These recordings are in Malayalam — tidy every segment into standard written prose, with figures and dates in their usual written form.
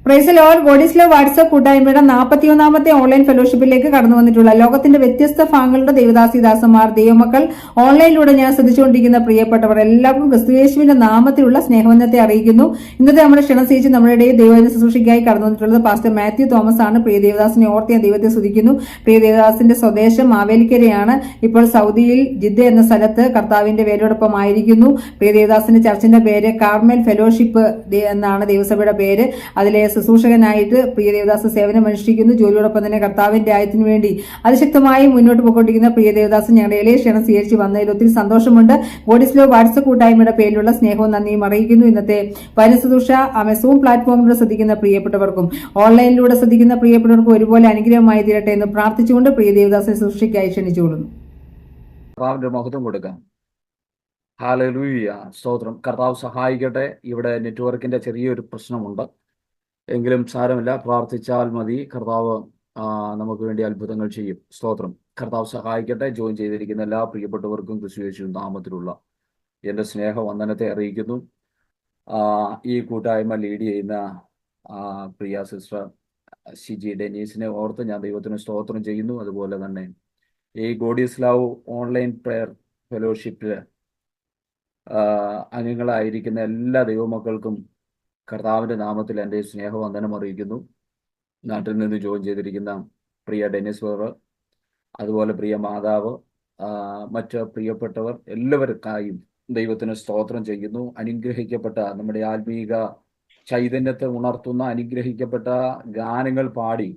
Price lord. God is love WhatsApp കൂട്ടായ്മയുടെ 41ാമത്തെ ഓൺലൈൻ ഫെലോഷിപ്പിലേക്ക് കടന്നു വന്നിട്ടുള്ള ലോകത്തിന്റെ വ്യത്യസ്ത ഭാഗങ്ങളുടെ ദൈവദാസിദാസന്മാർ, ദൈവമക്കൾ, ഓൺലൈനിലൂടെ ഞാൻ ശ്രദ്ധിച്ചുകൊണ്ടിരിക്കുന്ന പ്രിയപ്പെട്ടവർ എല്ലാവർക്കും ക്രിസ്തുയേശുവിന്റെ നാമത്തിലുള്ള സ്നേഹവന്ദനത്തെ അറിയിക്കുന്നു. ഇന്നത്തെ നമ്മുടെ ക്ഷണം സ്വീകരിച്ച് നമ്മുടെ ഇടയിൽ ദൈവവചന ശുശ്രൂഷയ്ക്കായി കടന്നു വന്നിട്ടുള്ളത് പാസ്റ്റർ മാത്യു തോമസ് ആണ്. പ്രിയ ദേവദാസിനെ ഓർത്ത് ഞാൻ ദൈവത്തെ സ്തുതിക്കുന്നു. പ്രിയ ദേവദാസിന്റെ സ്വദേശം മാവേലിക്കരയാണ്. ഇപ്പോൾ സൗദിയിൽ ജിദ്ദ എന്ന സ്ഥലത്ത് കർത്താവിന്റെ വേരോടൊപ്പം ആയിരിക്കുന്നു. പ്രിയ ദേവദാസിന്റെ ചർച്ചിന്റെ പേര് കാർമൽ ഫെലോഷിപ്പ് എന്നാണ് ദൈവസഭയുടെ പേര്. അതിലെ ശുശ്രൂഷകനായിട്ട് പ്രിയ ദേവദാസ് സേവനം അനുഷ്ഠിക്കുന്നു. ജോലിയോടൊപ്പം തന്നെ കർത്താവിന്റെ ആയത്തിന് വേണ്ടി അതിശക്തമായി മുന്നോട്ട് പോയിക്കൊണ്ടിരിക്കുന്ന പ്രിയ ദേവദാസ് ഞങ്ങളുടെ ഇളയ ക്ഷണം സ്വീകരിച്ച് വന്നതിൽ ഒത്തിരി സന്തോഷമുണ്ട്. ഗോഡിസ് ലവ് വാട്സ്ആപ്പ് കൂട്ടായ്മയുടെ പേരിലുള്ള സ്നേഹവും നന്ദിയും അറിയിക്കുന്നു. ഇന്നത്തെ വചന ശുശ്രൂഷ സൂം പ്ലാറ്റ്ഫോമിലൂടെ ശ്രദ്ധിക്കുന്ന പ്രിയപ്പെട്ടവർക്കും ഓൺലൈനിലൂടെ ശ്രദ്ധിക്കുന്ന പ്രിയപ്പെട്ടവർക്കും ഒരുപോലെ അനുഗ്രഹമായി തീരട്ടെ എന്ന് പ്രാർത്ഥിച്ചുകൊണ്ട് പ്രിയ ദേവദാസിനെ ശുശ്രൂഷയ്ക്കായി ക്ഷണിച്ചുകൊള്ളുന്നു. കർത്താവിന്റെ മഹത്വം കൊടുക്കാം. ഹല്ലേലൂയ, സ്തോത്രം. കർത്താവ് സഹായിക്കട്ടെ. ഇവിടെ നെറ്റ്വർക്കിന്റെ ചെറിയൊരു പ്രശ്നമുണ്ട്, എങ്കിലും സാരമില്ല, പ്രാർത്ഥിച്ചാൽ മതി. കർത്താവ് നമുക്ക് വേണ്ടി അത്ഭുതങ്ങൾ ചെയ്യും. സ്തോത്രം. കർത്താവ് സഹായിക്കട്ടെ. ജോയിൻ ചെയ്തിരിക്കുന്ന എല്ലാ പ്രിയപ്പെട്ടവർക്കും ക്രിസ്തുയേശുവിൻ നാമത്തിലുള്ള എൻ്റെ സ്നേഹവന്ദനത്തെ അറിയിക്കുന്നു. ഈ കൂട്ടായ്മ ലീഡ് ചെയ്യുന്ന പ്രിയ സിസ്റ്റർ ഷിജി ഡെനീസിനെ ഓർത്ത് ഞാൻ ദൈവത്തിന് സ്തോത്രം ചെയ്യുന്നു. അതുപോലെ തന്നെ ഈ ഗോഡിസ് ലവ് ഓൺലൈൻ പ്രെയർ ഫെലോഷിപ്പിൽ അംഗങ്ങളായിരിക്കുന്ന എല്ലാ ദൈവമക്കൾക്കും കർത്താവിൻ്റെ നാമത്തിൽ എൻ്റെ സ്നേഹവന്ദനം അറിയിക്കുന്നു. നാട്ടിൽ നിന്ന് ജോയിൻ ചെയ്തിരിക്കുന്ന പ്രിയ ഡെനിസ് വേറെ, അതുപോലെ പ്രിയ മാതാവ്, മറ്റ് പ്രിയപ്പെട്ടവർ എല്ലാവർക്കായും ദൈവത്തിന് സ്തോത്രം ചെയ്യുന്നു. അനുഗ്രഹിക്കപ്പെട്ട നമ്മുടെ ആത്മീക ചൈതന്യത്തെ ഉണർത്തുന്ന അനുഗ്രഹിക്കപ്പെട്ട ഗാനങ്ങൾ പാടി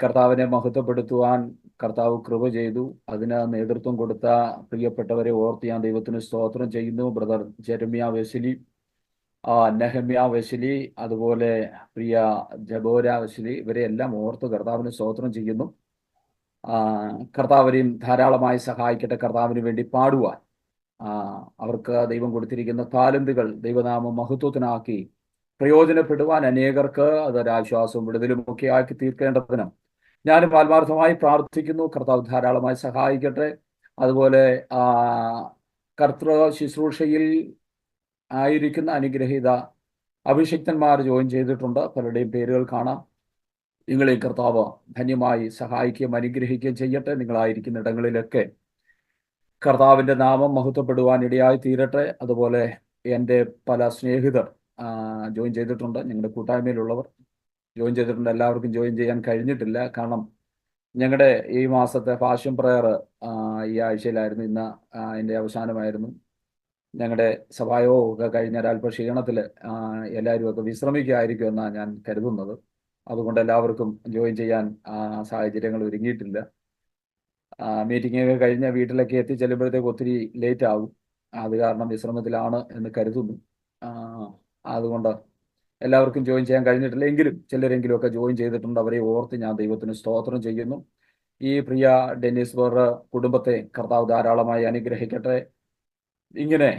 കർത്താവിനെ മഹത്വപ്പെടുത്തുവാൻ കർത്താവ് കൃപ ചെയ്തു. അതിന് നേതൃത്വം കൊടുത്ത പ്രിയപ്പെട്ടവരെ ഓർത്ത് ഞാൻ ദൈവത്തിന് സ്തോത്രം ചെയ്യുന്നു. Brother Jeremiah Wesley, Nehemiah Wesley, അതുപോലെ പ്രിയ ജബോര വെസ്ലി, ഇവരെ എല്ലാം ഓർത്ത് കർത്താവിന് സ്തോത്രം ചെയ്യുന്നു. കർത്താവിനെയും ധാരാളമായി സഹായിക്കട്ടെ കർത്താവിന് വേണ്ടി പാടുവാൻ. അവർക്ക് ദൈവം കൊടുത്തിരിക്കുന്ന താലന്തുകൾ ദൈവനാമം മഹത്വത്തിനാക്കി പ്രയോജനപ്പെടുവാൻ അനേകർക്ക് അതൊരാശ്വാസവും വിടുതലും ഒക്കെ ആക്കി തീർക്കേണ്ടതിന് ഞാനും ആത്മാർത്ഥമായി പ്രാർത്ഥിക്കുന്നു. കർത്താവ് ധാരാളമായി സഹായിക്കട്ടെ. അതുപോലെ കർത്തൃ ശുശ്രൂഷയിൽ ആയിരിക്കുന്ന അനുഗ്രഹീത അഭിഷിക്തന്മാർ ജോയിൻ ചെയ്തിട്ടുണ്ട്. പലരുടെയും പേരുകൾ കാണാം. നിങ്ങളെ കർത്താവ് ധന്യമായി സഹായിക്കുകയും അനുഗ്രഹിക്കുകയും ചെയ്യട്ടെ. നിങ്ങളായിരിക്കുന്ന ഇടങ്ങളിലൊക്കെ കർത്താവിൻ്റെ നാമം മഹത്വപ്പെടുവാൻ ഇടയായി തീരട്ടെ. അതുപോലെ എൻ്റെ പല സ്നേഹിതർ ജോയിൻ ചെയ്തിട്ടുണ്ട്. ഞങ്ങളുടെ കൂട്ടായ്മയിലുള്ളവർ ജോയിൻ ചെയ്തിട്ടുണ്ട്. എല്ലാവർക്കും ജോയിൻ ചെയ്യാൻ കഴിഞ്ഞിട്ടില്ല. കാരണം ഞങ്ങളുടെ ഈ മാസത്തെ ഫാഷൻ പ്രെയർ ഈ ആഴ്ചയിലായിരുന്നു. ഇന്ന് അതിൻ്റെ അവസാനമായിരുന്നു. ഞങ്ങളുടെ സഭായോഗം ഒക്കെ കഴിഞ്ഞ ഒരല്പ ക്ഷീണത്തിൽ എല്ലാവരും ഒക്കെ വിശ്രമിക്കുകയായിരിക്കും എന്നാണ് ഞാൻ കരുതുന്നത്. അതുകൊണ്ട് എല്ലാവർക്കും ജോയിൻ ചെയ്യാൻ സാഹചര്യങ്ങൾ ഒരുങ്ങിയിട്ടില്ല. മീറ്റിംഗ് ഒക്കെ കഴിഞ്ഞ് വീട്ടിലൊക്കെ എത്തിച്ചെല്ലുമ്പോഴത്തേക്ക് ഒത്തിരി ലേറ്റ് ആകും. അത് കാരണം വിശ്രമത്തിലാണ് എന്ന് കരുതുന്നു. അതുകൊണ്ട് എല്ലാവർക്കും ജോയിൻ ചെയ്യാൻ കഴിഞ്ഞിട്ടില്ല. എങ്കിലും ചിലരെങ്കിലും ഒക്കെ ജോയിൻ ചെയ്തിട്ടുണ്ട്. അവരെ ഓർത്ത് ഞാൻ ദൈവത്തിന് സ്തോത്രം ചെയ്യുന്നു. ഈ പ്രിയ ഡെന്നിസ് വേറെ കുടുംബത്തെ കർത്താവ് ധാരാളമായി അനുഗ്രഹിക്കട്ടെ. ഇങ്ങനെ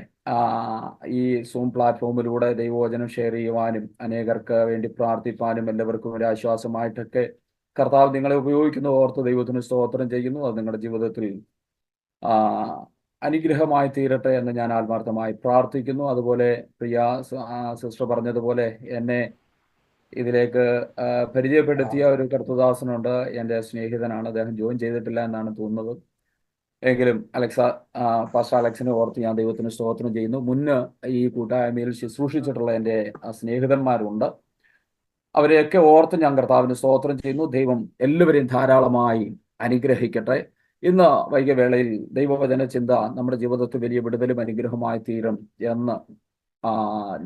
ഈ സൂം പ്ലാറ്റ്ഫോമിലൂടെ ദൈവവചനം ഷെയർ ചെയ്യുവാനും അനേകർക്ക് വേണ്ടി പ്രാർത്ഥിപ്പാനും എല്ലാവർക്കും ഒരു ആശ്വാസമായിട്ടൊക്കെ കർത്താവ് നിങ്ങളെ ഉപയോഗിക്കുന്ന ഓർത്ത് ദൈവത്തിന് സ്തോത്രം ചെയ്യുന്നു. അത് നിങ്ങളുടെ ജീവിതത്തിൽ അനുഗ്രഹമായി തീരട്ടെ എന്ന് ഞാൻ ആത്മാർത്ഥമായി പ്രാർത്ഥിക്കുന്നു. അതുപോലെ പ്രിയ സിസ്റ്റർ പറഞ്ഞതുപോലെ എന്നെ ഇതിലേക്ക് പരിചയപ്പെടുത്തിയ ഒരു കർത്തദാസനുണ്ട്. എൻ്റെ സ്നേഹിതനാണ്. അദ്ദേഹം ജോയിൻ ചെയ്തിട്ടില്ല എന്നാണ് തോന്നുന്നത്. എങ്കിലും പാസ്റ്റർ അലക്സിനെ ഓർത്ത് ഞാൻ ദൈവത്തിന് സ്തോത്രം ചെയ്യുന്നു. മുന്ന് ഈ കൂട്ടായ്മയിൽ ശുശ്രൂഷിച്ചിട്ടുള്ള എൻ്റെ സ്നേഹിതന്മാരുണ്ട്. അവരെയൊക്കെ ഓർത്ത് ഞാൻ കർത്താവിന് സ്തോത്രം ചെയ്യുന്നു. ദൈവം എല്ലാവരെയും ധാരാളമായി അനുഗ്രഹിക്കട്ടെ. ഇന്ന് വൈകിയ ദൈവവചന ചിന്ത നമ്മുടെ ജീവിതത്തിൽ വലിയ വിടുതലും അനുഗ്രഹമായി തീരും എന്ന്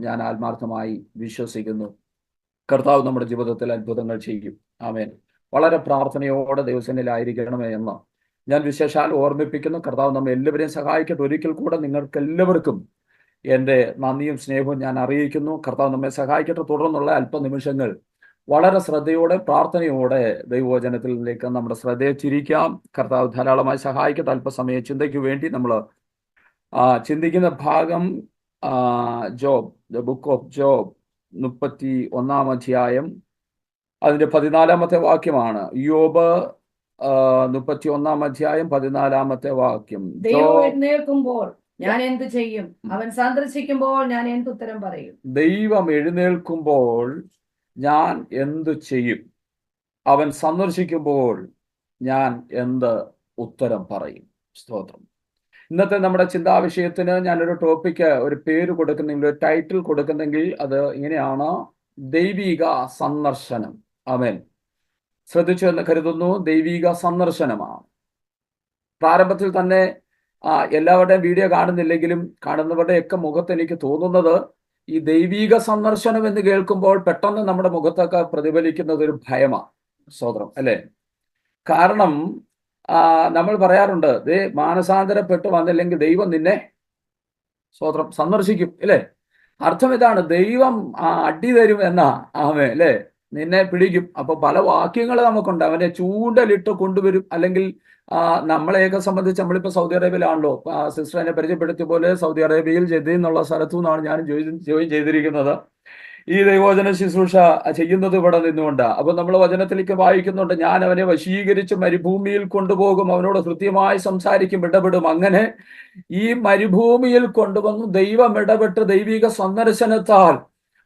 ഞാൻ ആത്മാർത്ഥമായി വിശ്വസിക്കുന്നു. കർത്താവ് നമ്മുടെ ജീവിതത്തിൽ അത്ഭുതങ്ങൾ ചെയ്യും. ആമേൻ. വളരെ പ്രാർത്ഥനയോടെ ദൈവസന്നിധിയിലായിരിക്കണമേ എന്ന് ഞാൻ വിശേഷാൽ ഓർമ്മിപ്പിക്കുന്നു. കർത്താവ് നമ്മെ എല്ലാവരെയും സഹായിക്കട്ടെ. ഒരിക്കൽ കൂടെ നിങ്ങൾക്ക് എല്ലാവർക്കും എൻ്റെ നന്ദിയും സ്നേഹവും ഞാൻ അറിയിക്കുന്നു. കർത്താവ് നമ്മെ സഹായിക്കട്ടെ. തുടർന്നുള്ള അല്പനിമിഷങ്ങൾ വളരെ ശ്രദ്ധയോടെ പ്രാർത്ഥനയോടെ ദൈവവചനത്തിലേക്ക് നമ്മുടെ ശ്രദ്ധയെ തിരിക്കാം. കർത്താവ് ധാരാളമായി സഹായിക്കട്ടെ. അല്പസമയ ചിന്തയ്ക്ക് വേണ്ടി നമ്മൾ ചിന്തിക്കുന്ന ഭാഗം job, the book of job 31-ാം അധ്യായം അതിൻ്റെ 14-ാമത്തെ വാക്യമാണ്. യോബ് 31-ാം അധ്യായം 14-ാമത്തെ വാക്യം. ദൈവം എഴുന്നേൽക്കുമ്പോൾ ഞാൻ എന്ത് ചെയ്യും? അവൻ സന്ദർശിക്കുമ്പോൾ ഞാൻ എന്തുത്തരം പറയും? ദൈവം എഴുന്നേൽക്കുമ്പോൾ ഞാൻ എന്തു ചെയ്യും? അവൻ സന്ദർശിക്കുമ്പോൾ ഞാൻ എന്ത് ഉത്തരം പറയും? സ്തോത്രം. ഇന്നത്തെ നമ്മുടെ ചിന്താവിഷയത്തിന് ഞാനൊരു ടോപ്പിക്ക്, ഒരു പേര് കൊടുക്കുന്നെങ്കിൽ, ഒരു ടൈറ്റിൽ കൊടുക്കുന്നെങ്കിൽ അത് ഇങ്ങനെയാണ്: ദൈവിക സന്ദർശനം. ആമേൻ. ശ്രദ്ധിച്ചു എന്ന് കരുതുന്നു. ദൈവിക സന്ദർശനമാണ്. പ്രാരംഭത്തിൽ തന്നെ എല്ലാവരുടെയും വീഡിയോ കാണുന്നില്ലെങ്കിലും കാണുന്നവരുടെയൊക്കെ മുഖത്ത് എനിക്ക് തോന്നുന്നത്, ഈ ദൈവിക സന്ദർശനം എന്ന് കേൾക്കുമ്പോൾ പെട്ടെന്ന് നമ്മുടെ മുഖത്തൊക്കെ പ്രതിഫലിക്കുന്നത് ഒരു ഭയമാണ്. സ്തോത്രം, അല്ലേ? കാരണം നമ്മൾ പറയാറുണ്ട്, മാനസാന്തരപ്പെട്ട് വന്നില്ലെങ്കിൽ ദൈവം നിന്നെ സ്തോത്രം സന്ദർശിക്കും, അല്ലേ? അർത്ഥം ഇതാണ്, ദൈവം അടി തരും എന്നാ. ആമേ, അല്ലേ? നിന്നെ പിടിക്കും. അപ്പൊ പല വാക്യങ്ങൾ നമുക്കുണ്ട്. അവനെ ചൂണ്ടലിട്ട് കൊണ്ടുവരും. അല്ലെങ്കിൽ നമ്മളെയൊക്കെ സംബന്ധിച്ച്, നമ്മളിപ്പോ സൗദി അറേബ്യയിലാണല്ലോ. സിസ്റ്റർ എന്നെ പരിചയപ്പെടുത്തിയ പോലെ സൗദി അറേബ്യയിൽ ജദ്ദ എന്നുള്ള സ്ഥലത്തു നിന്നാണ് ഞാൻ ജോയിൻ ചെയ്തിരിക്കുന്നത്. ഈ ദൈവവചന ശുശ്രൂഷ ചെയ്യുന്നത് ഇവിടെ നിന്നുകൊണ്ട്. അപ്പൊ നമ്മൾ വചനത്തിലേക്ക് വായിക്കുന്നുണ്ട്, ഞാൻ അവനെ വശീകരിച്ച് മരുഭൂമിയിൽ കൊണ്ടുപോകും, അവനോട് കൃത്യമായി സംസാരിക്കും, ഇടപെടും. അങ്ങനെ ഈ മരുഭൂമിയിൽ കൊണ്ടുവന്നു ദൈവം ഇടപെട്ട് ദൈവിക സന്ദർശനത്താൽ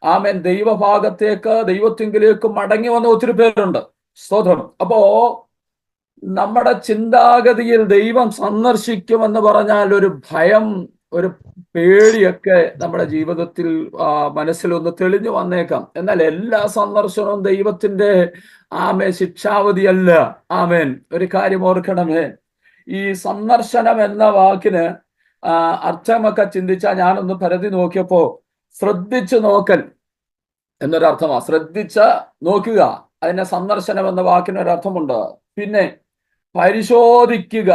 ആമേൻ ദൈവഭാഗത്തേക്ക്, ദൈവത്തിങ്കിലേക്ക് മടങ്ങി വന്ന ഒത്തിരി പേരുണ്ട്. സ്തോത്രം. അപ്പോ നമ്മുടെ ചിന്താഗതിയിൽ ദൈവം സന്ദർശിക്കുമെന്ന് പറഞ്ഞാൽ ഒരു ഭയം, ഒരു പേടിയൊക്കെ നമ്മുടെ ജീവിതത്തിൽ മനസ്സിലൊന്ന് തെളിഞ്ഞു വന്നേക്കാം. എന്നാൽ എല്ലാ സന്ദർശനവും ദൈവത്തിന്റെ ശിക്ഷാവധിയല്ല. ആമേൻ. ഒരു കാര്യം ഓർക്കണമേ, ഈ സന്ദർശനം എന്ന വാക്കിന് അർത്ഥമൊക്കെ ചിന്തിച്ചാൽ, ഞാനൊന്ന് പരതി നോക്കിയപ്പോ ശ്രദ്ധിച്ചു നോക്കൽ എന്നൊരർത്ഥമാണ്. ശ്രദ്ധിച്ച് നോക്കുക, അതിനെ സന്ദർശനം എന്ന വാക്കിനൊരർത്ഥമുണ്ട്. പിന്നെ പരിശോധിക്കുക.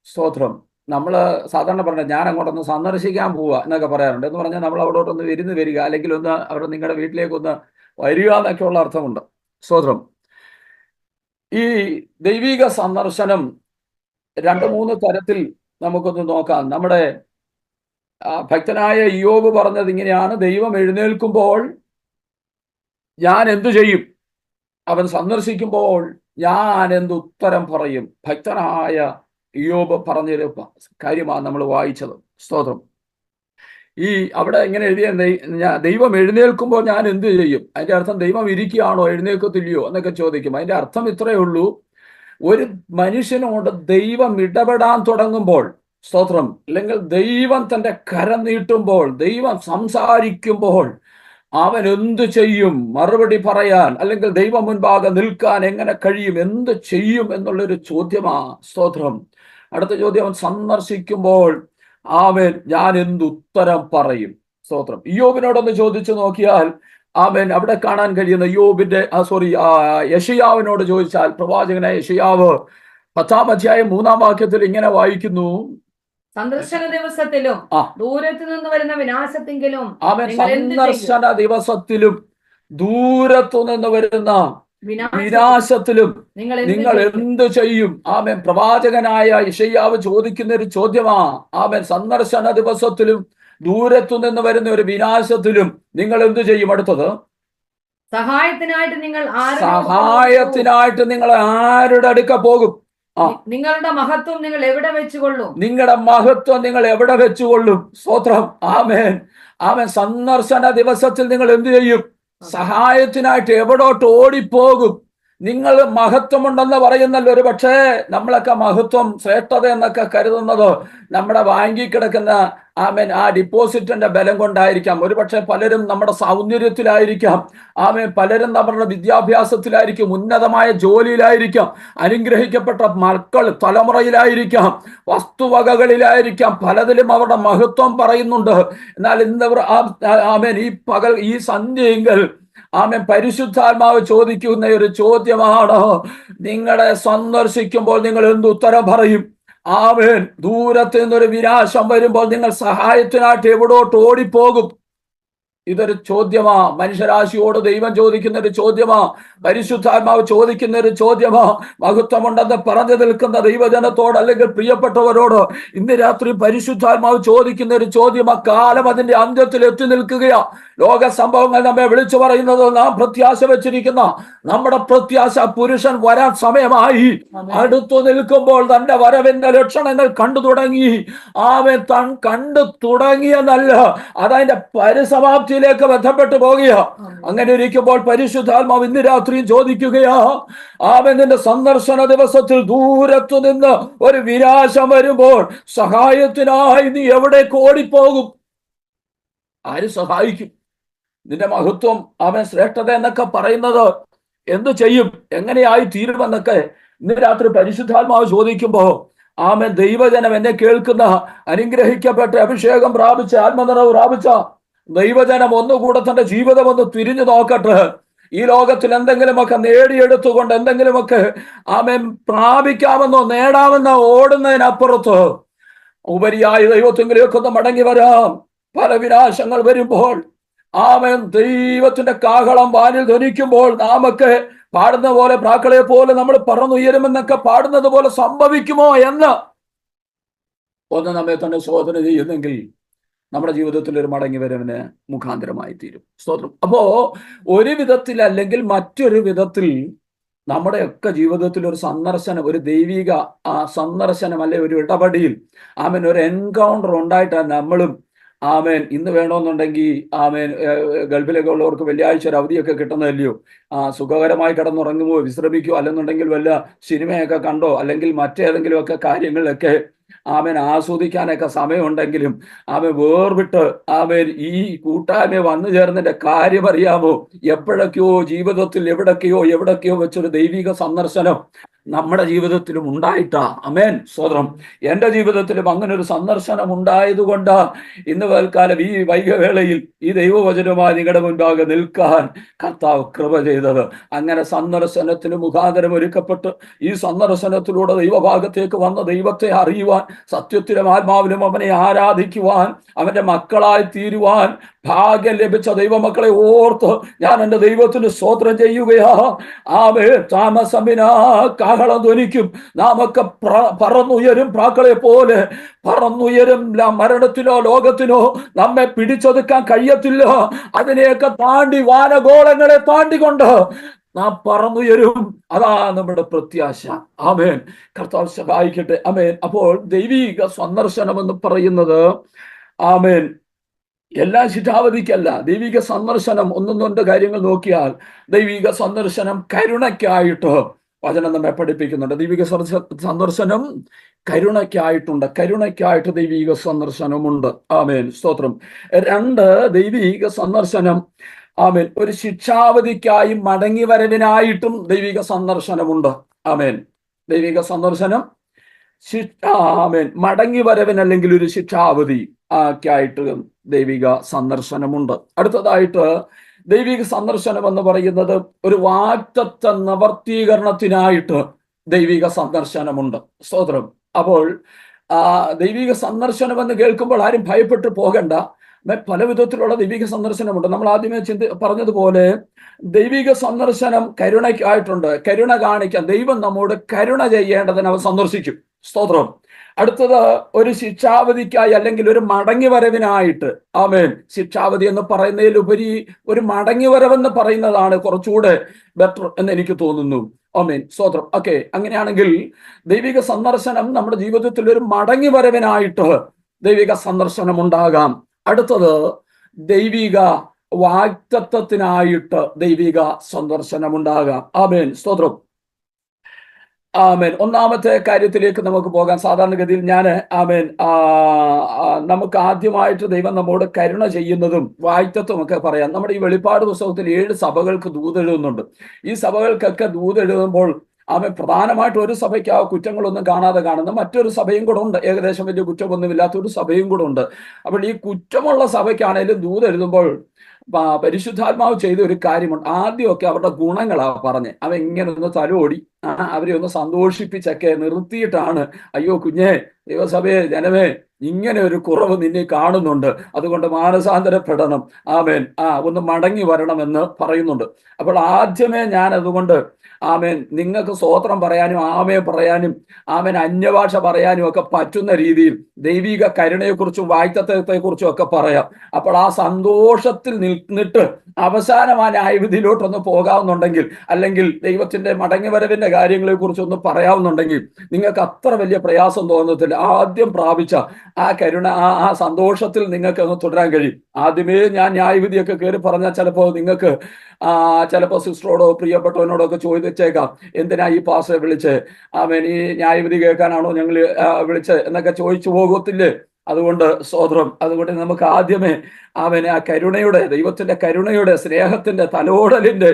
സ്തോത്രം. നമ്മൾ സാധാരണ പറഞ്ഞ, ഞാൻ അങ്ങോട്ടൊന്ന് സന്ദർശിക്കാൻ പോവുക എന്നൊക്കെ പറയാറുണ്ട്. എന്ന് പറഞ്ഞാൽ നമ്മൾ അവിടോട്ടൊന്ന് വരിക, അല്ലെങ്കിൽ ഒന്ന് അവിടെ നിങ്ങളുടെ വീട്ടിലേക്കൊന്ന് വരിക എന്നൊക്കെയുള്ള അർത്ഥമുണ്ട്. സ്തോത്രം. ഈ ദൈവിക സന്ദർശനം 2-3 തരത്തിൽ നമുക്കൊന്ന് നോക്കാം. നമ്മുടെ ഭക്തനായ ഇയ്യോബ് പറഞ്ഞത് ഇങ്ങനെയാണ്: ദൈവം എഴുന്നേൽക്കുമ്പോൾ ഞാൻ എന്തു ചെയ്യും? അവൻ സന്ദർശിക്കുമ്പോൾ ഞാൻ എന്ത് ഉത്തരം പറയും? ഭക്തനായ ഇയ്യോബ് പറഞ്ഞൊരു കാര്യമാണ് നമ്മൾ വായിച്ചത്. സ്തോത്രം. ഈ അവിടെ ഇങ്ങനെ എഴുതിയ, ദൈവം എഴുന്നേൽക്കുമ്പോൾ ഞാൻ എന്ത് ചെയ്യും? അതിന്റെ അർത്ഥം ദൈവം ഇരിക്കുകയാണോ, എഴുന്നേൽക്കത്തില്ലയോ എന്നൊക്കെ ചോദിക്കും. അതിന്റെ അർത്ഥം ഇത്രയേ ഉള്ളൂ: ഒരു മനുഷ്യനോട് ദൈവം ഇടപെടാൻ തുടങ്ങുമ്പോൾ, സ്തോത്രം, അല്ലെങ്കിൽ ദൈവം തന്റെ കരം നീട്ടുമ്പോൾ, ദൈവം സംസാരിക്കുമ്പോൾ അവൻ എന്തു ചെയ്യും? മറുപടി പറയാൻ, അല്ലെങ്കിൽ ദൈവം മുൻപാകെ നിൽക്കാൻ എങ്ങനെ കഴിയും? എന്ത് ചെയ്യും എന്നുള്ളൊരു ചോദ്യമാ. സ്തോത്രം. അടുത്ത ചോദ്യം, അവൻ സന്ദർശിക്കുമ്പോൾ ഞാൻ എന്ത് ഉത്തരം പറയും? സ്തോത്രം. ഇയ്യോബിനോടൊന്ന് ചോദിച്ചു നോക്കിയാൽ അവിടെ കാണാൻ കഴിയുന്ന യെശയ്യാവിനോട് ചോദിച്ചാൽ, പ്രവാചകനായ യെശയ്യാവ് 10-ാം അധ്യായം 3-ാം വാക്യത്തിൽ ഇങ്ങനെ വായിക്കുന്നു: സന്ദർശന ദിവസത്തിലും ദൂരത്തു നിന്ന് വരുന്ന വിനാശത്തെങ്കിലും സന്ദർശന ദിവസത്തിലും ദൂരത്തു നിന്ന് വരുന്ന വിനാശത്തിലും നിങ്ങൾ എന്ത് ചെയ്യും? ആമേൻ. പ്രവാചകനായ യെശയ്യാവ് ചോദിക്കുന്ന ഒരു ചോദ്യമാ. ആമേൻ. സന്ദർശന ദിവസത്തിലും ദൂരത്തു നിന്ന് വരുന്ന ഒരു വിനാശത്തിലും നിങ്ങൾ എന്ത് ചെയ്യും? അടുത്തത്, സഹായത്തിനായിട്ട് നിങ്ങൾ ആരുടെ അടുക്ക പോകും? നിങ്ങളുടെ മഹത്വം നിങ്ങൾ എവിടെ വെച്ചുകൊള്ളും? സ്തോത്രം. ആമേൻ. സന്ദർശന ദിവസത്തിൽ നിങ്ങൾ എന്ത് ചെയ്യും? സഹായത്തിനായിട്ട് എവിടോട്ട് ഓടിപ്പോകും? നിങ്ങൾ മഹത്വമുണ്ടെന്ന് പറയുന്നല്ലോ. ഒരു പക്ഷേ നമ്മളൊക്കെ മഹത്വം, ശ്രേഷ്ഠത എന്നൊക്കെ കരുതുന്നത് നമ്മുടെ ബാങ്കിൽ കിടക്കുന്ന ആ ഡിപ്പോസിറ്റിന്റെ ബലം കൊണ്ടായിരിക്കാം. ഒരു പക്ഷേ പലരും നമ്മുടെ സൗന്ദര്യത്തിലായിരിക്കാം. പലരും നമ്മുടെ വിദ്യാഭ്യാസത്തിലായിരിക്കും, ഉന്നതമായ ജോലിയിലായിരിക്കാം, അനുഗ്രഹിക്കപ്പെട്ട മക്കൾ തലമുറയിലായിരിക്കാം, വസ്തുവകകളിലായിരിക്കാം. പലതിലും അവരുടെ മഹത്വം പറയുന്നുണ്ട്. എന്നാൽ ഈ സന്ധ്യയെങ്കിൽ പരിശുദ്ധാത്മാവ് ചോദിക്കുന്ന ഒരു ചോദ്യമാണ്: നിങ്ങളെ സന്ദർശിക്കുമ്പോൾ നിങ്ങൾ എന്ത് ഉത്തരം പറയും? ദൂരത്ത് നിന്നൊരു വിനാശം വരുമ്പോൾ നിങ്ങൾ സഹായത്തിനായിട്ട് എവിടോട്ട് ഓടിപ്പോകും? ഇതൊരു ചോദ്യമാ. മനുഷ്യരാശിയോട് ദൈവം ചോദിക്കുന്ന ഒരു ചോദ്യമാ. പരിശുദ്ധാത്മാവ് ചോദിക്കുന്ന ഒരു ചോദ്യമാ. മഹത്വമുണ്ടെന്ന് പറഞ്ഞു നിൽക്കുന്ന ദൈവജനത്തോട്, അല്ലെങ്കിൽ പ്രിയപ്പെട്ടവരോട് ഇന്ന് രാത്രി പരിശുദ്ധാത്മാവ് ചോദിക്കുന്ന ഒരു ചോദ്യമാ. കാലം അതിന്റെ അന്ത്യത്തിൽ എത്തി നിൽക്കുകയാ. ലോക സംഭവങ്ങൾ നമ്മെ വിളിച്ചു പറയുന്നത്, നാം പ്രത്യാശ വെച്ചിരിക്കുന്ന നമ്മുടെ പ്രത്യാശ പുരുഷൻ വരാൻ സമയമായി. അടുത്തു നിൽക്കുമ്പോൾ തന്റെ വരവിന്റെ ലക്ഷണങ്ങൾ കണ്ടു തുടങ്ങി. കണ്ടു തുടങ്ങിയെന്നല്ല, അതതിന്റെ പരിസമാപ്തി പ്രവൃത്തിയിലേക്ക് ബന്ധപ്പെട്ട് പോകുക. അങ്ങനെ ഇരിക്കുമ്പോൾ പരിശുദ്ധാത്മാവ് ഇന്ന് രാത്രിയും ചോദിക്കുകയാ, ആമേൻ, നിന്റെ സന്ദർശന ദിവസത്തിൽ ദൂരത്തു നിന്ന് ഒരു വിനാശം വരുമ്പോൾ സഹായത്തിനായി നീ എവിടേക്ക് ഓടിപ്പോകും? ആര് സഹായിക്കും? നിന്റെ മഹത്വം, ആമേൻ, ശ്രേഷ്ഠത എന്നൊക്കെ പറയുന്നത് എന്ത് ചെയ്യും, എങ്ങനെയായി തീരുമെന്നൊക്കെ ഇന്ന് രാത്രി പരിശുദ്ധാത്മാവ് ചോദിക്കുമ്പോ, ആമേൻ, ദൈവജനം, എന്നെ കേൾക്കുന്ന അനുഗ്രഹിക്കപ്പെട്ട അഭിഷേകം പ്രാപിച്ച ആത്മനിറവ് പ്രാപിച്ച ദൈവജനം ഒന്നുകൂടെ തന്റെ ജീവിതം ഒന്ന് തിരിഞ്ഞു നോക്കട്ടെ. ഈ ലോകത്തിൽ എന്തെങ്കിലുമൊക്കെ നേടിയെടുത്തുകൊണ്ട് എന്തെങ്കിലുമൊക്കെ, ആമേൻ, പ്രാപിക്കാമെന്നോ നേടാമെന്നോ ഓടുന്നതിനപ്പുറത്ത് ഉപരിയായി ദൈവത്തെങ്കിലേക്ക് ഒന്ന് മടങ്ങി വരാം. പല വിനാശങ്ങൾ വരുമ്പോൾ, ആമേൻ, ദൈവത്തിന്റെ കാഹളം വാനിൽ ധ്വനിക്കുമ്പോൾ നാമൊക്കെ പാടുന്ന പോലെ, പ്രാക്കളെ പോലെ നമ്മൾ പറന്നുയരുമെന്നൊക്കെ പാടുന്നത് പോലെ സംഭവിക്കുമോ എന്ന് ഒന്ന് നമ്മെ തന്നെ ശോധന ചെയ്യുന്നെങ്കിൽ നമ്മുടെ ജീവിതത്തിൽ ഒരു മടങ്ങി വരവിന് മുഖാന്തരമായി തീരും. സ്തോത്രം. അപ്പോ ഒരു വിധത്തിൽ അല്ലെങ്കിൽ മറ്റൊരു വിധത്തിൽ നമ്മുടെയൊക്കെ ജീവിതത്തിൽ ഒരു സന്ദർശനം, ഒരു ദൈവിക സന്ദർശനം, അല്ലെ ഒരു ഇടപെടിയിൽ, ആമേൻ, ഒരു എൻകൗണ്ടർ ഉണ്ടായിട്ടാണ് നമ്മളും, ആമേൻ, ഇന്ന് വേണമെന്നുണ്ടെങ്കിൽ, ആമേൻ, ഗൾഫിലൊക്കെ ഉള്ളവർക്ക് വെള്ളിയാഴ്ച ഒരു അവധിയൊക്കെ കിട്ടുന്നതല്ലയോ, സുഖകരമായി കിടന്നുറങ്ങുമോ, വിശ്രമിക്കുമോ, അല്ലെന്നുണ്ടെങ്കിൽ വല്ല സിനിമയൊക്കെ കണ്ടോ, അല്ലെങ്കിൽ മറ്റേതെങ്കിലുമൊക്കെ കാര്യങ്ങളിലൊക്കെ, ആമേൻ, ആസ്വദിക്കാനൊക്കെ സമയമുണ്ടെങ്കിലും, ആമേൻ, വേർവിട്ട്, ആമേൻ, ഈ കൂട്ടായ്മ വന്നു ചേർന്നതിന്റെ കാര്യം അറിയാമോ? എപ്പോഴൊക്കെയോ ജീവിതത്തിൽ എവിടൊക്കെയോ വെച്ചൊരു ദൈവിക സന്ദർശനം നമ്മുടെ ജീവിതത്തിലും ഉണ്ടായിട്ടാ. ആമേൻ, സ്തോത്രം. എൻ്റെ ജീവിതത്തിലും അങ്ങനെ ഒരു സന്ദർശനം ഉണ്ടായതുകൊണ്ട് ഇന്ന് തൽക്കാലം ഈ വൈകവേളയിൽ ഈ ദൈവവചനമായി നിങ്ങളുടെ മുൻപാകെ നിൽക്കാൻ കർത്താവ് കൃപ ചെയ്തത്. അങ്ങനെ സന്ദർശനത്തിന് മുഖാന്തരം ഒരുക്കപ്പെട്ട് ഈ സന്ദർശനത്തിലൂടെ ദൈവഭാഗത്തേക്ക് വന്ന ദൈവത്തെ അറിയുവാൻ, സത്യത്തിലും ആത്മാവിലും അവനെ ആരാധിക്കുവാൻ, അവന്റെ മക്കളായി തീരുവാൻ ഭാഗ്യം ലഭിച്ച ദൈവമക്കളെ ഓർത്ത് ഞാൻ എൻ്റെ ദൈവത്തിന് സ്തോത്രം ചെയ്യുകയാ. ആമേൻ. താമസമിനാ കാഹളം ധ്വനിക്കും, നാമൊക്കെ പറന്നുയരും, പ്രാക്കളെ പോലെ പറന്നുയരും. മരണത്തിനോ ലോകത്തിനോ നമ്മെ പിടിച്ചൊതുക്കാൻ കഴിയത്തില്ല. അതിനെയൊക്കെ താണ്ടി, വാനഗോളങ്ങളെ താണ്ടിക്കൊണ്ട് നാം പറന്നുയരും. അതാ നമ്മുടെ പ്രത്യാശ. ആമേൻ. കർത്താവ് സഹായിക്കട്ടെ. ആമേൻ. അപ്പോൾ ദൈവിക സന്ദർശനം എന്ന് പറയുന്നത്, ആമേൻ, എല്ലാ ശിക്ഷാവധിക്കല്ല. ദൈവിക സന്ദർശനം ഒന്നൊന്നുണ്ട് കാര്യങ്ങൾ നോക്കിയാൽ, ദൈവിക സന്ദർശനം കരുണയ്ക്കായിട്ട് വചനം നമ്മെ പഠിപ്പിക്കുന്നുണ്ട്. ദൈവിക സന്ദർശനം കരുണയ്ക്കായിട്ടുണ്ട്. കരുണയ്ക്കായിട്ട് ദൈവിക സന്ദർശനമുണ്ട്. ആമേൻ, സ്തോത്രം. 2, ദൈവിക സന്ദർശനം, ആമേൻ, ഒരു ശിക്ഷാവധിക്കായും മടങ്ങി വരവിനായിട്ടും ദൈവിക സന്ദർശനമുണ്ട്. ആമേൻ. ദൈവിക സന്ദർശനം, ആമേൻ, മടങ്ങി വരവിന് അല്ലെങ്കിൽ ഒരു ശിക്ഷാവധി ആയിട്ട് ദൈവിക സന്ദർശനമുണ്ട്. അടുത്തതായിട്ട് ദൈവിക സന്ദർശനം എന്ന് പറയുന്നത് ഒരു വാഗ്ദത്ത നിവർത്തീകരണത്തിനായിട്ട് ദൈവിക സന്ദർശനമുണ്ട്. സ്തോത്രം. അപ്പോൾ ദൈവിക സന്ദർശനം എന്ന് കേൾക്കുമ്പോൾ ആരും ഭയപ്പെട്ടു പോകണ്ട. പല വിധത്തിലുള്ള ദൈവിക സന്ദർശനമുണ്ട്. നമ്മൾ ആദ്യമേ പറഞ്ഞതുപോലെ ദൈവിക സന്ദർശനം കരുണയ്ക്കായിട്ടുണ്ട്. കരുണ കാണിക്കാൻ ദൈവം നമ്മോട് കരുണ ചെയ്യേണ്ടതിന് അവൻ സന്ദർശിക്കും. സ്തോത്രം. അടുത്തത് ഒരു ശിക്ഷാവധിക്കായി അല്ലെങ്കിൽ ഒരു മടങ്ങി വരവിനായിട്ട്. ആമേൻ. ശിക്ഷാവധി എന്ന് പറയുന്നതിലുപരി ഒരു മടങ്ങി വരവെന്ന് പറയുന്നതാണ് കുറച്ചുകൂടെ ബെറ്റർ എന്ന് എനിക്ക് തോന്നുന്നു. ആമേൻ, സ്തോത്രം. ഓക്കെ, അങ്ങനെയാണെങ്കിൽ ദൈവിക സന്ദർശനം നമ്മുടെ ജീവിതത്തിൽ ഒരു മടങ്ങി വരവിനായിട്ട് ദൈവിക സന്ദർശനം ഉണ്ടാകാം. അടുത്തത് ദൈവിക വാഗ്ദത്തത്തിനായിട്ട് ദൈവിക സന്ദർശനം ഉണ്ടാകാം. ആമേൻ, സ്തോത്രം. ആമേൻ. ഒന്നാമത്തെ കാര്യത്തിലേക്ക് നമുക്ക് പോകാം. സാധാരണഗതിയിൽ ഞാൻ, ആമേൻ, നമുക്ക് ആദ്യമായിട്ട് ദൈവം നമ്മോട് കരുണ ചെയ്യുന്നതും വാഗ്ദത്തവും ഒക്കെ പറയാം. നമ്മുടെ ഈ വെളിപ്പാട് പുസ്തകത്തിൽ 7 സഭകൾക്ക് ദൂതെഴുതുന്നുണ്ട്. ഈ സഭകൾക്കൊക്കെ ദൂതെഴുതുമ്പോൾ, ആമേൻ, പ്രധാനമായിട്ട് ഒരു സഭയ്ക്ക് ആ കുറ്റങ്ങളൊന്നും കാണാതെ കാണുന്ന മറ്റൊരു സഭയും കൂടെ ഉണ്ട്. ഏകദേശം വലിയ കുറ്റമൊന്നുമില്ലാത്ത ഒരു സഭയും കൂടെ ഉണ്ട്. അപ്പോൾ ഈ കുറ്റമുള്ള സഭയ്ക്കാണേലും ദൂതെഴുതുമ്പോൾ പരിശുദ്ധാത്മാവ് ചെയ്ത ഒരു കാര്യമുണ്ട്. ആദ്യമൊക്കെ അവരുടെ ഗുണങ്ങളാ പറഞ്ഞ് അവൻ ഇങ്ങനെ ഒന്ന് തലോടി അവരെ ഒന്ന് സന്തോഷിപ്പിച്ചൊക്കെ നിർത്തിയിട്ടാണ്, അയ്യോ കുഞ്ഞേ, ദൈവസഭയെ, ജനമേ, ഇങ്ങനെ ഒരു കുറവ് നിന്നെ കാണുന്നുണ്ട്, അതുകൊണ്ട് മാനസാന്തരപ്പെടണം, ആമേൻ, ഒന്ന് മടങ്ങി വരണമെന്ന് പറയുന്നുണ്ട്. അപ്പോൾ ആദ്യമേ ഞാൻ അതുകൊണ്ട്, ആമേൻ, നിങ്ങൾക്ക് സ്തോത്രം പറയാനും ആമേൻ പറയാനും ആമേൻ അന്യഭാഷ പറയാനും ഒക്കെ പറ്റുന്ന രീതിയിൽ ദൈവിക കരുണയെക്കുറിച്ചും വാഗ്ദത്തത്തെക്കുറിച്ചും ഒക്കെ പറയാം. അപ്പോൾ ആ സന്തോഷത്തിൽ നിന്നിട്ട് അവസാനം ആ ന്യായവിധിയിലോട്ടൊന്ന് പോകാവുന്നുണ്ടെങ്കിൽ, അല്ലെങ്കിൽ ദൈവത്തിന്റെ മടങ്ങിവരവിന്റെ കാര്യങ്ങളെ കുറിച്ചൊന്ന് പറയാവുന്നുണ്ടെങ്കിൽ നിങ്ങൾക്ക് അത്ര വലിയ പ്രയാസം തോന്നത്തില്ല. ആദ്യം പ്രാപിച്ച ആ കരുണ ആ സന്തോഷത്തിൽ നിങ്ങൾക്ക് അങ്ങ് തുടരാൻ കഴിയും. ആദ്യമേ ഞാൻ ന്യായവിധിയൊക്കെ കയറി പറഞ്ഞാൽ ചിലപ്പോൾ നിങ്ങൾക്ക് ചിലപ്പോൾ സിസ്റ്ററോടോ പ്രിയപ്പെട്ടവനോടോ ഒക്കെ ചോദിച്ചേക്കാം, എന്തിനാ ഈ പാസ്റ്ററെ വിളിച്ച്, ആമേൻ ഈ ന്യായവിധി കേൾക്കാനാണോ ഞങ്ങൾ വിളിച്ച് എന്നൊക്കെ ചോദിച്ചു പോകത്തില്ലേ? അതുകൊണ്ട് സ്തോത്രം, അതുകൊണ്ട് നമുക്ക് ആദ്യമേ ആ കരുണയുടെ, ദൈവത്തിന്റെ കരുണയുടെ, സ്നേഹത്തിന്റെ, തലോടലിന്റെ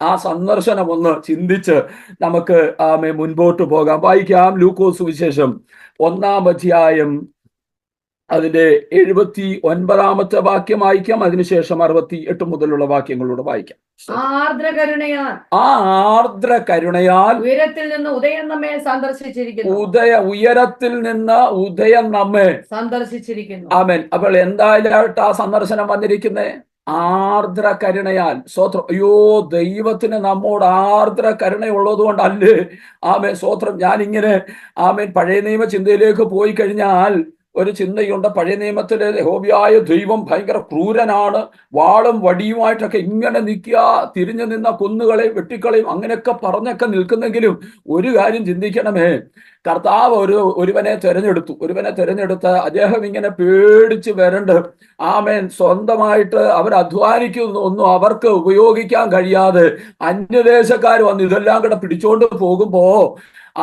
ആ സന്ദർശനം ഒന്ന് ചിന്തിച്ച് നമുക്ക് മുൻപോട്ട് പോകാം. വായിക്കാം ലൂക്കോസ് സുവിശേഷം 1-ാം അധ്യായം അതിന്റെ 79-ാമത്തെ വാക്യം വായിക്കാം. അതിനുശേഷം 68 മുതലുള്ള വാക്യങ്ങളോട് വായിക്കാം. ആ ആർദ്ര കരുണയാൽ ഉയരത്തിൽ നിന്ന് ഉദയം നമ്മെ സന്ദർശിച്ചിരിക്കുന്നു. ഉയരത്തിൽ നിന്ന് ഉദയം നമ്മെ സന്ദർശിച്ചിരിക്കുന്നു. ആമേൻ. അപ്പോൾ എന്തായാലും ആ സന്ദർശനം വന്നിരിക്കുന്നേ ആർദ്ര കരുണയാൽ. സ്തോത്രം. അയ്യോ, ദൈവത്തിന് നമ്മോട് ആർദ്ര കരുണയുള്ളത് കൊണ്ടല്ലേ ആമേൻ. സ്തോത്രം. ഞാനിങ്ങനെ ആമേൻ പഴയ നിയമ ചിന്തയിലേക്ക് പോയി കഴിഞ്ഞാൽ ഒരു ചിന്തയുണ്ട്. പഴയ നിയമത്തിലെ യഹോവയായ ദൈവം ഭയങ്കര ക്രൂരനാണ്, വാളും വടിയുമായിട്ടൊക്കെ ഇങ്ങനെ നിൽക്കുക, തിരിഞ്ഞു നിന്ന കുന്നുകളെയും വെട്ടിക്കളയും അങ്ങനെയൊക്കെ പറഞ്ഞൊക്കെ നിൽക്കുന്നെങ്കിലും ഒരു കാര്യം ചിന്തിക്കണമേ, കർത്താവ് ഒരുവനെ തെരഞ്ഞെടുത്ത് അദ്ദേഹം ഇങ്ങനെ പേടിച്ച് വരണ്ട് ആമേൻ. സ്വന്തമായിട്ട് അവർ അധ്വാനിക്കുന്ന ഒന്നും അവർക്ക് ഉപയോഗിക്കാൻ കഴിയാതെ അന്യദേശക്കാർ വന്ന് ഇതെല്ലാം കൂടെ പിടിച്ചോണ്ട് പോകുമ്പോ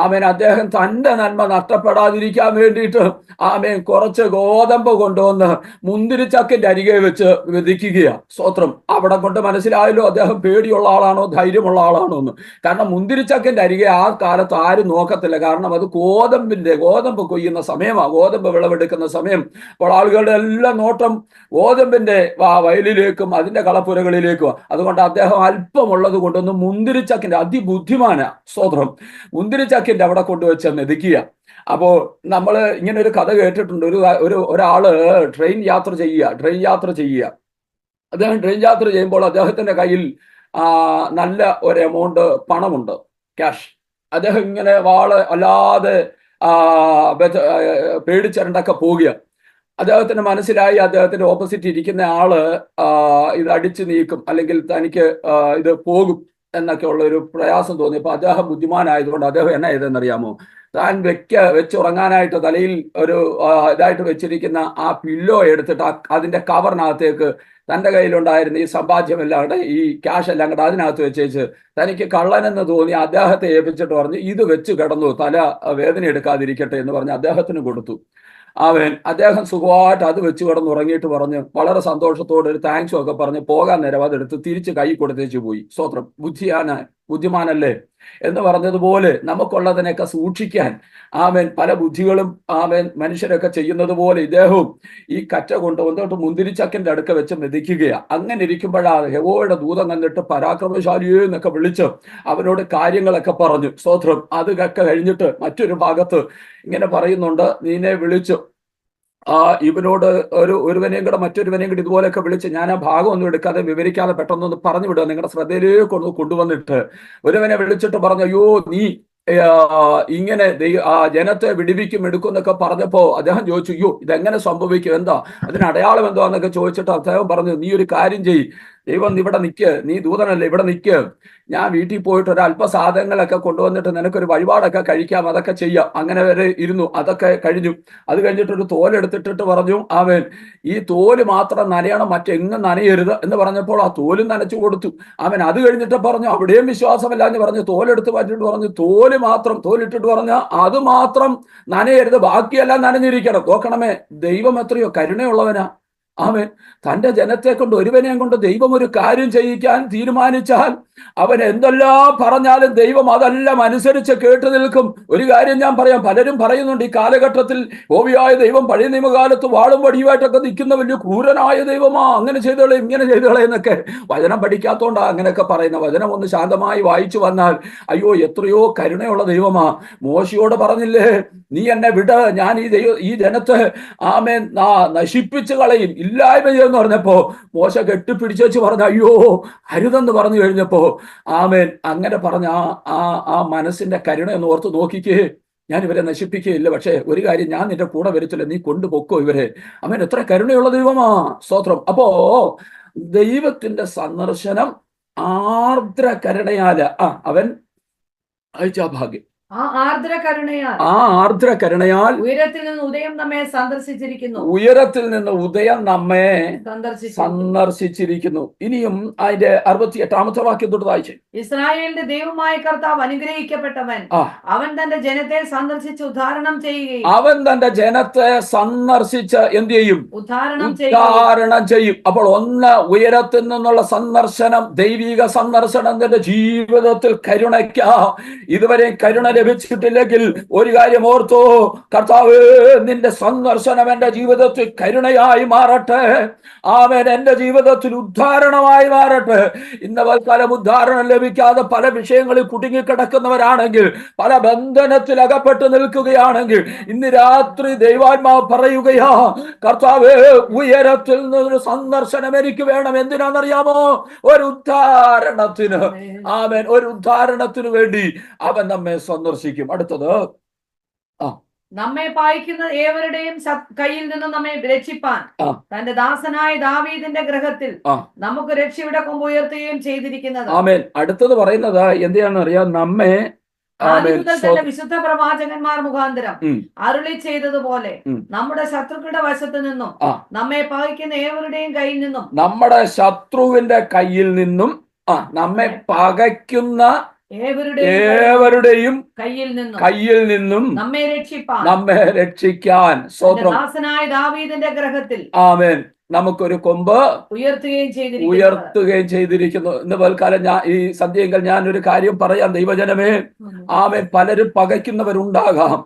ആമേൻ അദ്ദേഹം തന്റെ നന്മ നഷ്ടപ്പെടാതിരിക്കാൻ വേണ്ടിയിട്ട് ആമേൻ കുറച്ച് ഗോതമ്പ് കൊണ്ടുവന്ന് മുന്തിരിച്ചക്കിന്റെ അരികെ വെച്ച് വിധിക്കുകയാ. സ്തോത്രം. അവിടെ കൊണ്ട് മനസ്സിലായല്ലോ അദ്ദേഹം പേടിയുള്ള ആളാണോ ധൈര്യമുള്ള ആളാണോ എന്ന്. കാരണം മുന്തിരിച്ചക്കിന്റെ അരികെ ആ കാലത്ത് ആരും നോക്കത്തില്ല. കാരണം അത് ഗോതമ്പ് കൊയ്യുന്ന സമയമാണ്, ഗോതമ്പ് വിളവെടുക്കുന്ന സമയം. അപ്പോൾ ആളുകളുടെ എല്ലാം നോട്ടം ഗോതമ്പിന്റെ വയലിലേക്കും അതിന്റെ കളപ്പുരകളിലേക്കും. അതുകൊണ്ട് അദ്ദേഹം അല്പമുള്ളത് കൊണ്ടൊന്ന് മുന്തിരിച്ചക്കിന്റെ, അതിബുദ്ധിമാനാ. സ്തോത്രം. മുന്തിരിച്ചക്കിന്റെ അവിടെ കൊണ്ടുവച്ച് മെതിക്കുക. അപ്പോ നമ്മൾ ഇങ്ങനെ ഒരു കഥ കേട്ടിട്ടുണ്ട്. ഒരാള് ട്രെയിൻ യാത്ര ചെയ്യുക. അദ്ദേഹം ട്രെയിൻ യാത്ര ചെയ്യുമ്പോൾ അദ്ദേഹത്തിന്റെ കയ്യിൽ നല്ല ഒരു എമൗണ്ട് പണമുണ്ട്, ക്യാഷ്. അദ്ദേഹം ഇങ്ങനെ അല്ലാതെ പേടിച്ചരണ്ടൊക്കെ പോകുക. അദ്ദേഹത്തിന് മനസ്സിലായി അദ്ദേഹത്തിന്റെ ഓപ്പോസിറ്റ് ഇരിക്കുന്ന ആള് ഇത് അടിച്ചു നീക്കും, അല്ലെങ്കിൽ തനിക്ക് ഇത് പോകും എന്നൊക്കെ ഉള്ള ഒരു പ്രയാസം തോന്നി. അപ്പൊ അദ്ദേഹം ബുദ്ധിമാനായതുകൊണ്ട് അദ്ദേഹം എന്നാ ചെയ്തെന്നറിയാമോ, താൻ വെച്ചുറങ്ങാനായിട്ട് തലയിൽ ഒരു ഇതായിട്ട് വെച്ചിരിക്കുന്ന ആ പില്ലോ എടുത്തിട്ട് അതിന്റെ കവറിനകത്തേക്ക് തന്റെ കയ്യിലുണ്ടായിരുന്ന ഈ സമ്പാദ്യമെല്ലാം ഈ ക്യാഷ് എല്ലാം കൂടെ അതിനകത്ത് വെച്ചേച്ച് തനിക്ക് കള്ളനെന്ന് തോന്നി അദ്ദേഹത്തെ ഏൽപ്പിച്ചിട്ട് പറഞ്ഞു, ഇത് വെച്ച് കിടന്നു, തല വേദന എടുക്കാതിരിക്കട്ടെ എന്ന് പറഞ്ഞ് അദ്ദേഹത്തിന് കൊടുത്തു. അദ്ദേഹം സുഖമായിട്ട് അത് വെച്ച് കിടന്നുറങ്ങിയിട്ട് പറഞ്ഞ് വളരെ സന്തോഷത്തോടെ ഒരു താങ്ക്സും ഒക്കെ പറഞ്ഞ് പോകാൻ നേരം അതെടുത്ത് തിരിച്ച് കൈ കൊടുത്തേച്ച് പോയി. സ്തോത്രം. ബുദ്ധിമാനല്ലേ എന്ന് പറഞ്ഞതുപോലെ നമുക്കുള്ളതിനൊക്കെ സൂക്ഷിക്കാൻ പല ബുദ്ധികളും മനുഷ്യരൊക്കെ ചെയ്യുന്നത് പോലെ ഇദ്ദേഹവും ഈ കറ്റ കൊണ്ടുവന്നിട്ട് മുന്തിരിച്ചക്കിന്റെ അടുക്ക വെച്ച് മെതിക്കുകയാണ്. അങ്ങനെ ഇരിക്കുമ്പോഴാണ് യഹോവയുടെ ദൂതൻ കണ്ടിട്ട് പരാക്രമശാലിയെ എന്നൊക്കെ വിളിച്ച് അവനോട് കാര്യങ്ങളൊക്കെ പറഞ്ഞു. സ്തോത്രം. അതൊക്കെ കഴിഞ്ഞിട്ട് മറ്റൊരു ഭാഗത്ത് ഇങ്ങനെ പറയുന്നുണ്ട്, നീനെ വിളിച്ചു ഇവനോട് ഒരുവനെയും കൂടെ മറ്റൊരുവനെയും കൂടി ഇതുപോലെയൊക്കെ വിളിച്ച്, ഞാൻ ആ ഭാഗം ഒന്നും എടുക്കാതെ വിവരിക്കാതെ പെട്ടെന്നൊന്ന് പറഞ്ഞു വിടുക, നിങ്ങളുടെ ശ്രദ്ധയിലേക്ക് ഒന്ന് കൊണ്ടുവന്നിട്ട് ഒരുവനെ വിളിച്ചിട്ട് പറഞ്ഞു, അയ്യോ നീ ഇങ്ങനെ ജനത്തെ വിടുവിക്കും എടുക്കും എന്നൊക്കെ പറഞ്ഞപ്പോ അദ്ദേഹം ചോദിച്ചു, അയ്യോ ഇതെങ്ങനെ സംഭവിക്കും, എന്താ അതിന് അടയാളം എന്തോ എന്നൊക്കെ ചോദിച്ചിട്ട് അദ്ദേഹം പറഞ്ഞു, നീ ഒരു കാര്യം ചെയ്യ്, ദൈവം ഇവിടെ നിൽക്ക്, നീ ദൂതനല്ലേ, ഇവിടെ നിൽക്ക്, ഞാൻ വീട്ടിൽ പോയിട്ട് ഒരു അല്പ സാധനങ്ങളൊക്കെ കൊണ്ടുവന്നിട്ട് നിനക്കൊരു വഴിപാടൊക്കെ കഴിക്കാം, അതൊക്കെ ചെയ്യാം. അങ്ങനെ വരെ ഇരുന്നു. അതൊക്കെ കഴിഞ്ഞു. അത് കഴിഞ്ഞിട്ടൊരു തോലെടുത്തിട്ടിട്ട് പറഞ്ഞു, ഈ തോല് മാത്രം നനയണം, മറ്റെങ്ങും നനയരുത് എന്ന് പറഞ്ഞപ്പോൾ ആ തോലും നനച്ചു കൊടുത്തു. അത് കഴിഞ്ഞിട്ട് പറഞ്ഞു, അവിടെയും വിശ്വാസമല്ല എന്ന് പറഞ്ഞു, തോലെടുത്ത് മാറ്റിട്ട് പറഞ്ഞു, തോലിട്ടിട്ട് പറഞ്ഞ അത് മാത്രം നനയരുത്, ബാക്കിയെല്ലാം നനഞ്ഞിരിക്കണം. നോക്കണമേ, ദൈവം എത്രയോ കരുണയുള്ളവനാ. തന്റെ ജനത്തെ കൊണ്ട് ഒരുവനെയും കൊണ്ട് ദൈവം ഒരു കാര്യം ചെയ്യിക്കാൻ തീരുമാനിച്ചാൽ അവൻ എന്തെല്ലാം പറഞ്ഞാലും ദൈവം അതെല്ലാം അനുസരിച്ച് കേട്ടു നിൽക്കും. ഒരു കാര്യം ഞാൻ പറയാം, പലരും പറയുന്നുണ്ട് ഈ കാലഘട്ടത്തിൽ യഹോവയായ ദൈവം പഴയ നിയമകാലത്ത് വാളും വടിയുമായിട്ടൊക്കെ നിൽക്കുന്ന വലിയ ക്രൂരനായ ദൈവമാ, അങ്ങനെ ചെയ്തോളെ ഇങ്ങനെ ചെയ്തോളെ എന്നൊക്കെ. വചനം പഠിക്കാത്തോണ്ടാ അങ്ങനെയൊക്കെ പറയുന്ന. വചനം ഒന്ന് ശാന്തമായി വായിച്ചു വന്നാൽ അയ്യോ എത്രയോ കരുണയുള്ള ദൈവമാ. മോശയോട് പറഞ്ഞില്ലേ, നീ എന്നെ വിട്, ഞാൻ ഈ ജനത്തെ നശിപ്പിച്ചു കളയും, ഇല്ലായ്മ ചെയ്യുമെന്ന് പറഞ്ഞപ്പോ മോശ കെട്ടിപ്പിടിച്ചു പറഞ്ഞു, അയ്യോ അരുതെന്ന് പറഞ്ഞു കഴിഞ്ഞപ്പോ അങ്ങനെ പറഞ്ഞ ആ മനസ്സിന്റെ കരുണ ഒന്ന് ഓർത്ത് നോക്കിക്കേ. ഞാൻ ഇവരെ നശിപ്പിക്കുകയില്ല, പക്ഷേ ഒരു കാര്യം, ഞാൻ നിന്റെ കൂടെ വരത്തില്ല, നീ കൊണ്ടുപോക്കോ ഇവരെ. എത്ര കരുണയുള്ള ദൈവമാ. സ്തോത്രം. അപ്പോ ദൈവത്തിന്റെ സന്ദർശനം ആർദ്ര കരുണയാല് അവൻ അയച്ച ഭാഗ്യം. ആ ആർദ്ര കരുണയാൽ ആ ആർദ്ര കരുണയാൽ ഉയരത്തിൽ നിന്ന് ഉദയം നമ്മെ സന്ദർശിച്ചിരിക്കുന്നു. ഉയരത്തിൽ നിന്ന് ഉദയം നമ്മെ സന്ദർശിച്ചിരിക്കുന്നു. സന്ദർശിച്ചിരിക്കുന്നു. ഇനിയും അതിന്റെ 68-ാമത്തെ വാക്യം തൊട്ട് വായിച്ചു. ഇസ്രായേലിന്റെ ദൈവമായ കർത്താവ് അനുഗ്രഹിക്കപ്പെട്ടവൻ. ആ. അവൻ തന്റെ ജനത്തെ സന്ദർശിച്ച് ഉദ്ധാരണം ചെയ്യുകയും അവൻ തന്റെ ജനത്തെ സന്ദർശിച്ച് എന്ത് ചെയ്യും? ഉദ്ധാരണം ചെയ്യുകയും ഉദ്ധാരണം ചെയ്യും. അപ്പോൾ ഒന്ന്, ഉയരത്തിൽ നിന്നുള്ള സന്ദർശനം, ദൈവിക സന്ദർശനം നിന്റെ ജീവിതത്തിൽ കരുണയ്ക്ക. ഇതുവരെ കരുണ ലഭിച്ചിട്ടില്ലെങ്കിൽ ഒരു കാര്യം ഓർത്തോ, കർത്താവ് നിന്റെ സന്ദർശനം എന്റെ ജീവിതത്തിൽ കരുണയായി മാറട്ടെ. ആമേൻ. എന്റെ ജീവിതത്തിൽ ഉദ്ധാരണമായി മാറട്ടെ. ഇന്ന് തൽക്കാലം ഉദ്ധാരണം ലഭിക്കാതെ പല വിഷയങ്ങളിൽ കുടുങ്ങിക്കിടക്കുന്നവരാണെങ്കിൽ, പല ബന്ധനത്തിൽ അകപ്പെട്ട് നിൽക്കുകയാണെങ്കിൽ, ഇന്ന് രാത്രി ദൈവാത്മാവ് പറയുകയാ, കർത്താവ് ഉയരത്തിൽ നിന്നൊരു സന്ദർശനം എനിക്ക് വേണം. എന്തിനാണെന്നറിയാമോ? ഒരു ഉദ്ധാരണത്തിന്. ആമേൻ. ഒരു ഉദ്ധാരണത്തിന് വേണ്ടി അവൻ നമ്മെ സന്ദർശിക്കും. അടുത്തത്, നമ്മെ പായിക്കുന്ന ഏവരുടെയും കയ്യിൽ നിന്ന് നമ്മെ രക്ഷിപ്പാൻ തന്റെ ദാസനായ ദാവീദിന്റെ ഗൃഹത്തിൽ നമുക്ക് രക്ഷയുടെ കൊമ്പ് ഉയർത്തുകയും ചെയ്തിരിക്കുന്നത്. ആമേൻ. അടുത്തത് പറയുന്നത് എന്തിനാണെന്ന് അറിയാം? നമ്മെ തന്റെ വിശുദ്ധ പ്രവാചകന്മാർ മുഖാന്തരം അരുളി ചെയ്തതുപോലെ നമ്മുടെ ശത്രുക്കളുടെ വശത്തു നിന്നും നമ്മെ പായിക്കുന്ന ഏവരുടെയും കയ്യിൽ നിന്നും, നമ്മുടെ ശത്രുവിന്റെ കയ്യിൽ നിന്നും, നമ്മെ പകയ്ക്കുന്ന ഏവരുടെയും കയ്യിൽ നിന്നും നമ്മെ രക്ഷിക്കാൻ സ്വന്തം ദാസനായ ദാവീദിന്റെ ഗൃഹത്തിൽ ആമേൻ നമുക്കൊരു കൊമ്പ് ഉയർത്തുകയും ചെയ്തിരിക്കുന്നു. ഇന്ന് പൽക്കാലം ഈ സന്ധ്യയെങ്കിൽ ഞാൻ ഒരു കാര്യം പറയാം. ദൈവജനമേ, ആമേൻ. പലരും പകയ്ക്കുന്നവരുണ്ടാകാം.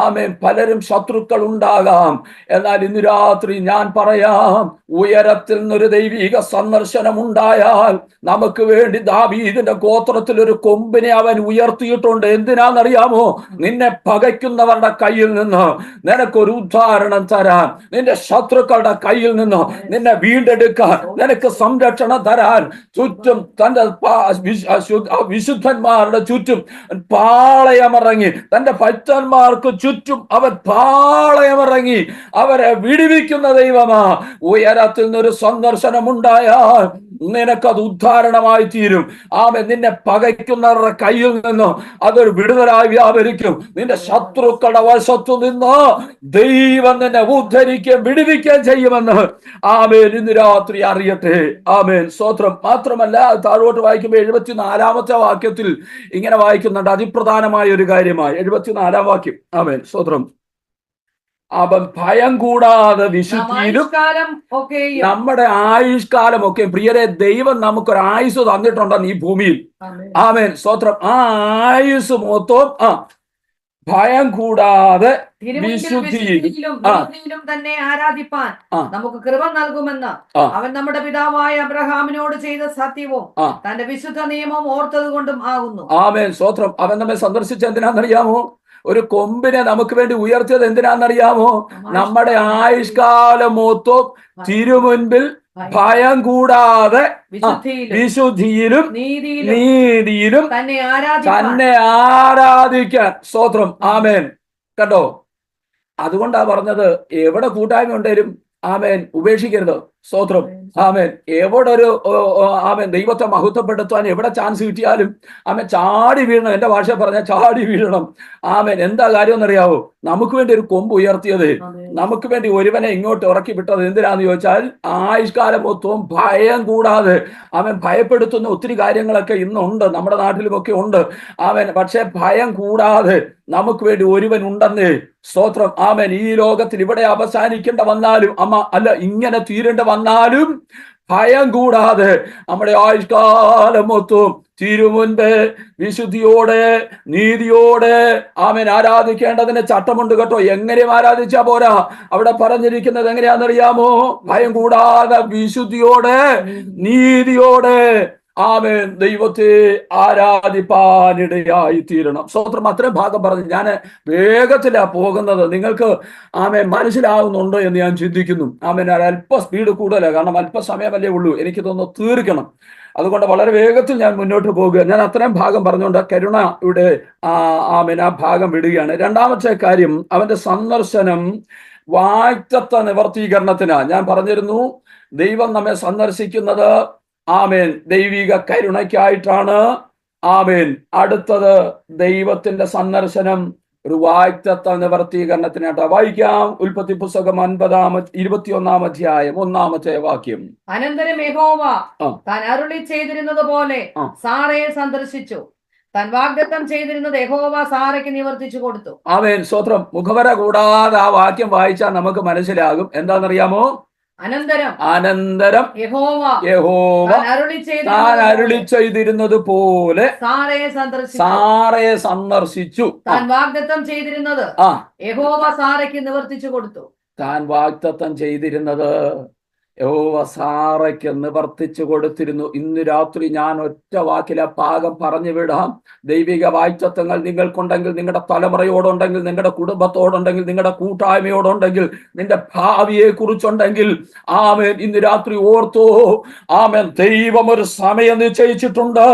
ആമേൻ. പലരും ശത്രുക്കൾ ഉണ്ടാകാം. എന്നാൽ ഇന്ന് രാത്രി ഞാൻ പറയാം, ഉയരത്തിൽ നിന്നൊരു ദൈവിക സന്ദർശനം ഉണ്ടായാൽ നമുക്ക് വേണ്ടി ദാവീദിന്റെ ഗോത്രത്തിൽ ഒരു കൊമ്പിനെ അവൻ ഉയർത്തിയിട്ടുണ്ട്. എന്തിനാണെന്നറിയാമോ? നിന്നെ പകയ്ക്കുന്നവരുടെ കയ്യിൽ നിന്ന് നിനക്കൊരു ഉദ്ധാരണം തരാൻ, നിന്റെ ശത്രുക്കളുടെ കയ്യിൽ നിന്ന് നിന്നെ വീണ്ടെടുക്കാൻ, നിനക്ക് സംരക്ഷണം തരാൻ ചുറ്റും തന്റെ വിശുദ്ധന്മാരുടെ ചുറ്റും പാളയമിറങ്ങി, തന്റെ ഭക്തന്മാർക്ക് ചുറ്റും അവൻ പാളയമിറങ്ങി അവരെ വിടുവിക്കുന്ന ദൈവമാ. ഉയരത്തിൽ നിന്നൊരു സന്ദർശനം ഉണ്ടായാൽ നിനക്കത് ഉദ്ധാരണമായി തീരും. ആമേൻ. നിന്നെ പകയ്ക്കുന്നവരുടെ കയ്യിൽ നിന്ന് അതൊരു വിടുതലായി വ്യാപരിക്കും. നിന്റെ ശത്രുക്കളുടെ വശത്തു നിന്ന് ദൈവം നിന്നെ ഉദ്ധരിക്കുകയും വിടുവിക്കുകയും ചെയ്യുമെന്ന് ആമേൻ ഇന്ന് രാത്രി അറിയട്ടെ. ആമേൻ. സ്തോത്രം. മാത്രമല്ല, താഴോട്ട് വായിക്കുമ്പോൾ 74-ാമത്തെ വാക്യത്തിൽ ഇങ്ങനെ വായിക്കുന്നുണ്ട്, അതിപ്രധാനമായ ഒരു കാര്യമായി. 74-ാം വാക്യം. ആമേൻ. സ്തോത്രം. അവൻ ഭയം കൂടാതെ വിശുദ്ധിയിലും നമ്മുടെ ആയുഷ്കാലം ഒക്കെ. പ്രിയരെ, ദൈവം നമുക്കൊരു ആയുസ് തന്നിട്ടുണ്ടെന്ന് ഈ ഭൂമിയിൽ. ആമേൻ. സ്തോത്രം. ആ ആയുസ് മൊത്തം ഭയം കൂടാതെ വിശുദ്ധിയിലും തന്നെ ആരാധിപ്പാൻ നമുക്ക് കൃപ നൽകുമെന്ന് അവൻ നമ്മുടെ പിതാവായ അബ്രഹാമിനോട് ചെയ്ത സത്യവും തന്റെ വിശുദ്ധ നിയമം ഓർത്തത് കൊണ്ടും ആകുന്നു. ആമേൻ. സ്തോത്രം. അവൻ നമ്മെ സന്ദർശിച്ച എന്തിനാണെന്നറിയാമോ? ഒരു കൊമ്പിനെ നമുക്ക് വേണ്ടി ഉയർത്തിയത് എന്തിനാണെന്നറിയാമോ? നമ്മുടെ ആയുഷ്കാലം മൊത്തം തിരുമുൻപിൽ ഭയം കൂടാതെ വിശുദ്ധിയിലും നീതിയിലും തന്നെ ആരാധിക്കാൻ. സ്തോത്രം. ആമേൻ. കണ്ടോ? അതുകൊണ്ടാ പറഞ്ഞത്, എവിടെ കൂട്ടായ്മ ഉണ്ടേലും ആമേൻ ഉപേക്ഷിക്കരുത്. സ്തോത്രം. ആമേൻ. എവിടെ ഒരു ആമേൻ ദൈവത്തെ മഹത്വപ്പെടുത്താൻ എവിടെ ചാൻസ് കിട്ടിയാലും ആമേൻ ചാടി വീഴണം. എന്റെ ഭാഷ പറഞ്ഞ ചാടി വീഴണം. ആമേൻ. എന്താ കാര്യം എന്നറിയാവോ? നമുക്ക് വേണ്ടി ഒരു കൊമ്പ് ഉയർത്തിയത്, നമുക്ക് വേണ്ടി ഒരുവനെ ഇങ്ങോട്ട് ഇറക്കി വിട്ടത് എന്തിനാന്ന് ചോദിച്ചാൽ, ആയുഷ്കാലം മൊത്തവും ഭയം കൂടാതെ. ആമേൻ. ഭയപ്പെടുത്തുന്ന ഒത്തിരി കാര്യങ്ങളൊക്കെ ഇന്നുണ്ട്, നമ്മുടെ നാട്ടിലുമൊക്കെ ഉണ്ട്. ആമേൻ. പക്ഷെ ഭയം കൂടാതെ നമുക്ക് വേണ്ടി ഒരുവൻ ഉണ്ടെന്നേ. സ്തോത്രം. ആമേൻ. ഈ ലോകത്തിൽ ഇവിടെ അവസാനിക്കേണ്ട വന്നാലും ഇങ്ങനെ തീരേണ്ട വന്നാലും ഭയം കൂടാതെ നമ്മുടെ ആയുഷ്കാലം മൊത്തം തിരുമുൻപ് വിശുദ്ധിയോടെ നീതിയോടെ ആമേൻ ആരാധിക്കേണ്ടതിന് ചട്ടമുണ്ട് കേട്ടോ. എങ്ങനെയും ആരാധിച്ചാ പോരാ. അവിടെ പറഞ്ഞിരിക്കുന്നത് എങ്ങനെയാണെന്നറിയാമോ? ഭയം കൂടാതെ വിശുദ്ധിയോടെ നീതിയോടെ ആമേൻ ദൈവത്തെ ആരാധിപ്പാനിടയായി തീരണം. സ്തോത്രം. അത്രയും ഭാഗം പറഞ്ഞു. ഞാൻ വേഗത്തിലാ പോകുന്നത്. നിങ്ങൾക്ക് ആമേൻ മനസ്സിലാവുന്നുണ്ടോ എന്ന് ഞാൻ ചിന്തിക്കുന്നു. ആമേൻ. അല്പ സ്പീഡ് കൂടുതലാണ്, കാരണം അല്പസമയമല്ലേ ഉള്ളൂ. എനിക്ക് തോന്നുന്നു തീർക്കണം. അതുകൊണ്ട് വളരെ വേഗത്തിൽ ഞാൻ മുന്നോട്ട് പോകുക. ഞാൻ അത്രയും ഭാഗം പറഞ്ഞുകൊണ്ട് കരുണ ഇവിടെ ആമേൻ ആ ഭാഗം വിടുകയാണ്. രണ്ടാമത്തെ കാര്യം, അവന്റെ സന്ദർശനം വാഗ്ദത്ത നിവർത്തീകരണത്തിനാ. ഞാൻ പറഞ്ഞിരുന്നു, ദൈവം നമ്മെ സന്ദർശിക്കുന്നത് ആമേൻ ദൈവിക കരുണയ്ക്കായിട്ടാണ്. ആമേൻ. അടുത്തത് ദൈവത്തിന്റെ സന്ദർശനം ഒരു വാഗ്ദത്ത നിവർത്തീകരണത്തിനായിട്ട് വായിക്കാം. ഉൽപ്പത്തി പുസ്തകം 21 അധ്യായം 1 വാക്യം. അനന്തരം യഹോവ താൻ അരുളി ചെയ്തിരുന്നത് പോലെ സാറയെ സന്ദർശിച്ചു. താൻ വാഗ്ദത്തം ചെയ്തിരുന്നത് യഹോവ സാറയ്ക്ക് നിവർത്തിച്ചു കൊടുത്തു. ആമേൻ. സ്തോത്രം. മുഖവര കൂടാതെ ആ വാക്യം വായിച്ചാൽ നമുക്ക് മനസ്സിലാകും. എന്താണെന്നറിയാമോ? അനന്തരം യഹോവ താൻ അരുളി ചെയ്തിരുന്നത് പോലെ സാറയെ സന്ദർശിച്ചു. താൻ വാഗ്ദത്തം ചെയ്തിരുന്നത് യഹോവ സാറയ്ക്ക് നിവർത്തിച്ചു കൊടുത്തു. താൻ വാഗ്ദത്തം ചെയ്തിരുന്നത് യഹോവ സാറയ്ക്ക് നിവർത്തിച്ചു കൊടുത്തിരുന്നു. ഇന്ന് രാത്രി ഞാൻ ഒറ്റ വാക്കിലെ ഭാഗം പറഞ്ഞു വിടാം. ദൈവിക വാഗ്ദത്തങ്ങൾ നിങ്ങൾക്കുണ്ടെങ്കിൽ, നിങ്ങളുടെ തലമുറയോടുണ്ടെങ്കിൽ, നിങ്ങളുടെ കുടുംബത്തോടുണ്ടെങ്കിൽ, നിങ്ങളുടെ കൂട്ടായ്മയോടുണ്ടെങ്കിൽ, നിന്റെ ഭാവിയെ കുറിച്ചുണ്ടെങ്കിൽ, ആമേൻ, ഇന്ന് രാത്രി ഓർത്തോ. ആമേൻ. ദൈവം ഒരു സമയം നിശ്ചയിച്ചിട്ടുണ്ട്.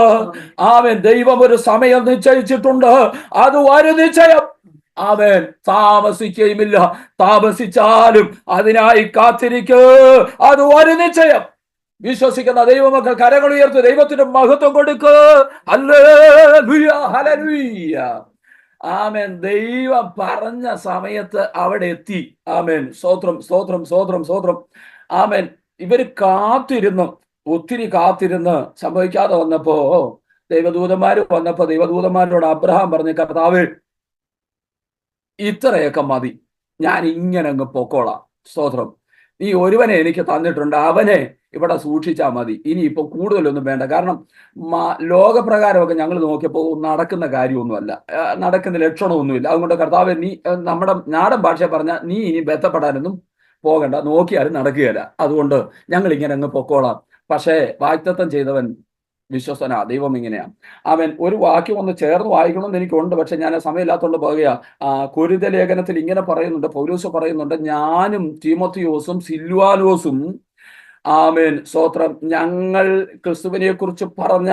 ആമേൻ. ദൈവം ഒരു സമയം നിശ്ചയിച്ചിട്ടുണ്ട്. അത് ഒരു നിശ്ചയം. ആമേൻ. താമസിക്കുകയുമില്ല. താമസിച്ചാലും അതിനായി കാത്തിരിക്കൂ. അത് ഒരു നിശ്ചയം. വിശ്വസിക്കുന്ന ദൈവമക്കൾ കരങ്ങൾ ഉയർത്തി ദൈവത്തിന് മഹത്വം കൊടുക്കൂ. ഹല്ലേലൂയ, ഹല്ലേലൂയ. ആമേൻ. ദൈവം പറഞ്ഞ സമയത്ത് അവിടെ എത്തി. ആമേൻ. സ്തോത്രം, സ്തോത്രം, സ്തോത്രം, സ്തോത്രം. ആമേൻ. ഇവര് ഒത്തിരി കാത്തിരുന്ന് സംഭവിക്കാതെ വന്നപ്പോ ദൈവദൂതന്മാര് വന്നപ്പോ ദൈവദൂതന്മാരോട് അബ്രഹാം പറഞ്ഞു, കർത്താവേ, ഇത്രയൊക്കെ മതി, ഞാൻ ഇങ്ങനെ അങ്ങ് പൊക്കോളാം. സ്തോത്രം. നീ ഒരുവനെ എനിക്ക് തന്നിട്ടുണ്ട്, അവനെ ഇവിടെ സൂക്ഷിച്ചാൽ മതി. ഇനിയിപ്പോൾ കൂടുതലൊന്നും വേണ്ട. കാരണം ലോകപ്രകാരമൊക്കെ ഞങ്ങൾ നോക്കിയപ്പോൾ നടക്കുന്ന കാര്യമൊന്നുമല്ല, നടക്കുന്ന ലക്ഷണമൊന്നുമില്ല. അതുകൊണ്ട് കർത്താവെ, നീ നമ്മുടെ നാടൻ ഭാഷ പറഞ്ഞാൽ നീ ഇനി ബന്ധപ്പെടാനൊന്നും പോകണ്ട, നോക്കിയാലും നടക്കുകയില്ല. അതുകൊണ്ട് ഞങ്ങൾ ഇങ്ങനെ അങ്ങ് പൊക്കോളാം. പക്ഷേ വാഗ്ദത്തം ചെയ്തവൻ വിശ്വസനാ. ദൈവം ഇങ്ങനെയാണ്. അവൻ ഒരു വാക്യം ഒന്ന് ചേർന്ന് വായിക്കണമെന്ന് എനിക്കുണ്ട്, പക്ഷെ ഞാൻ സമയമില്ലാത്തതുകൊണ്ട് പോകുക. കൊരിന്ത്യർ ലേഖനത്തിൽ ഇങ്ങനെ പറയുന്നുണ്ട്, പൗലോസ് പറയുന്നുണ്ട്, ഞാനും തീമോത്തിയോസും സിൽവാനോസും, ആമേൻ, സ്തോത്രം, ഞങ്ങൾ ക്രിസ്തുവിനെ കുറിച്ച് പറഞ്ഞ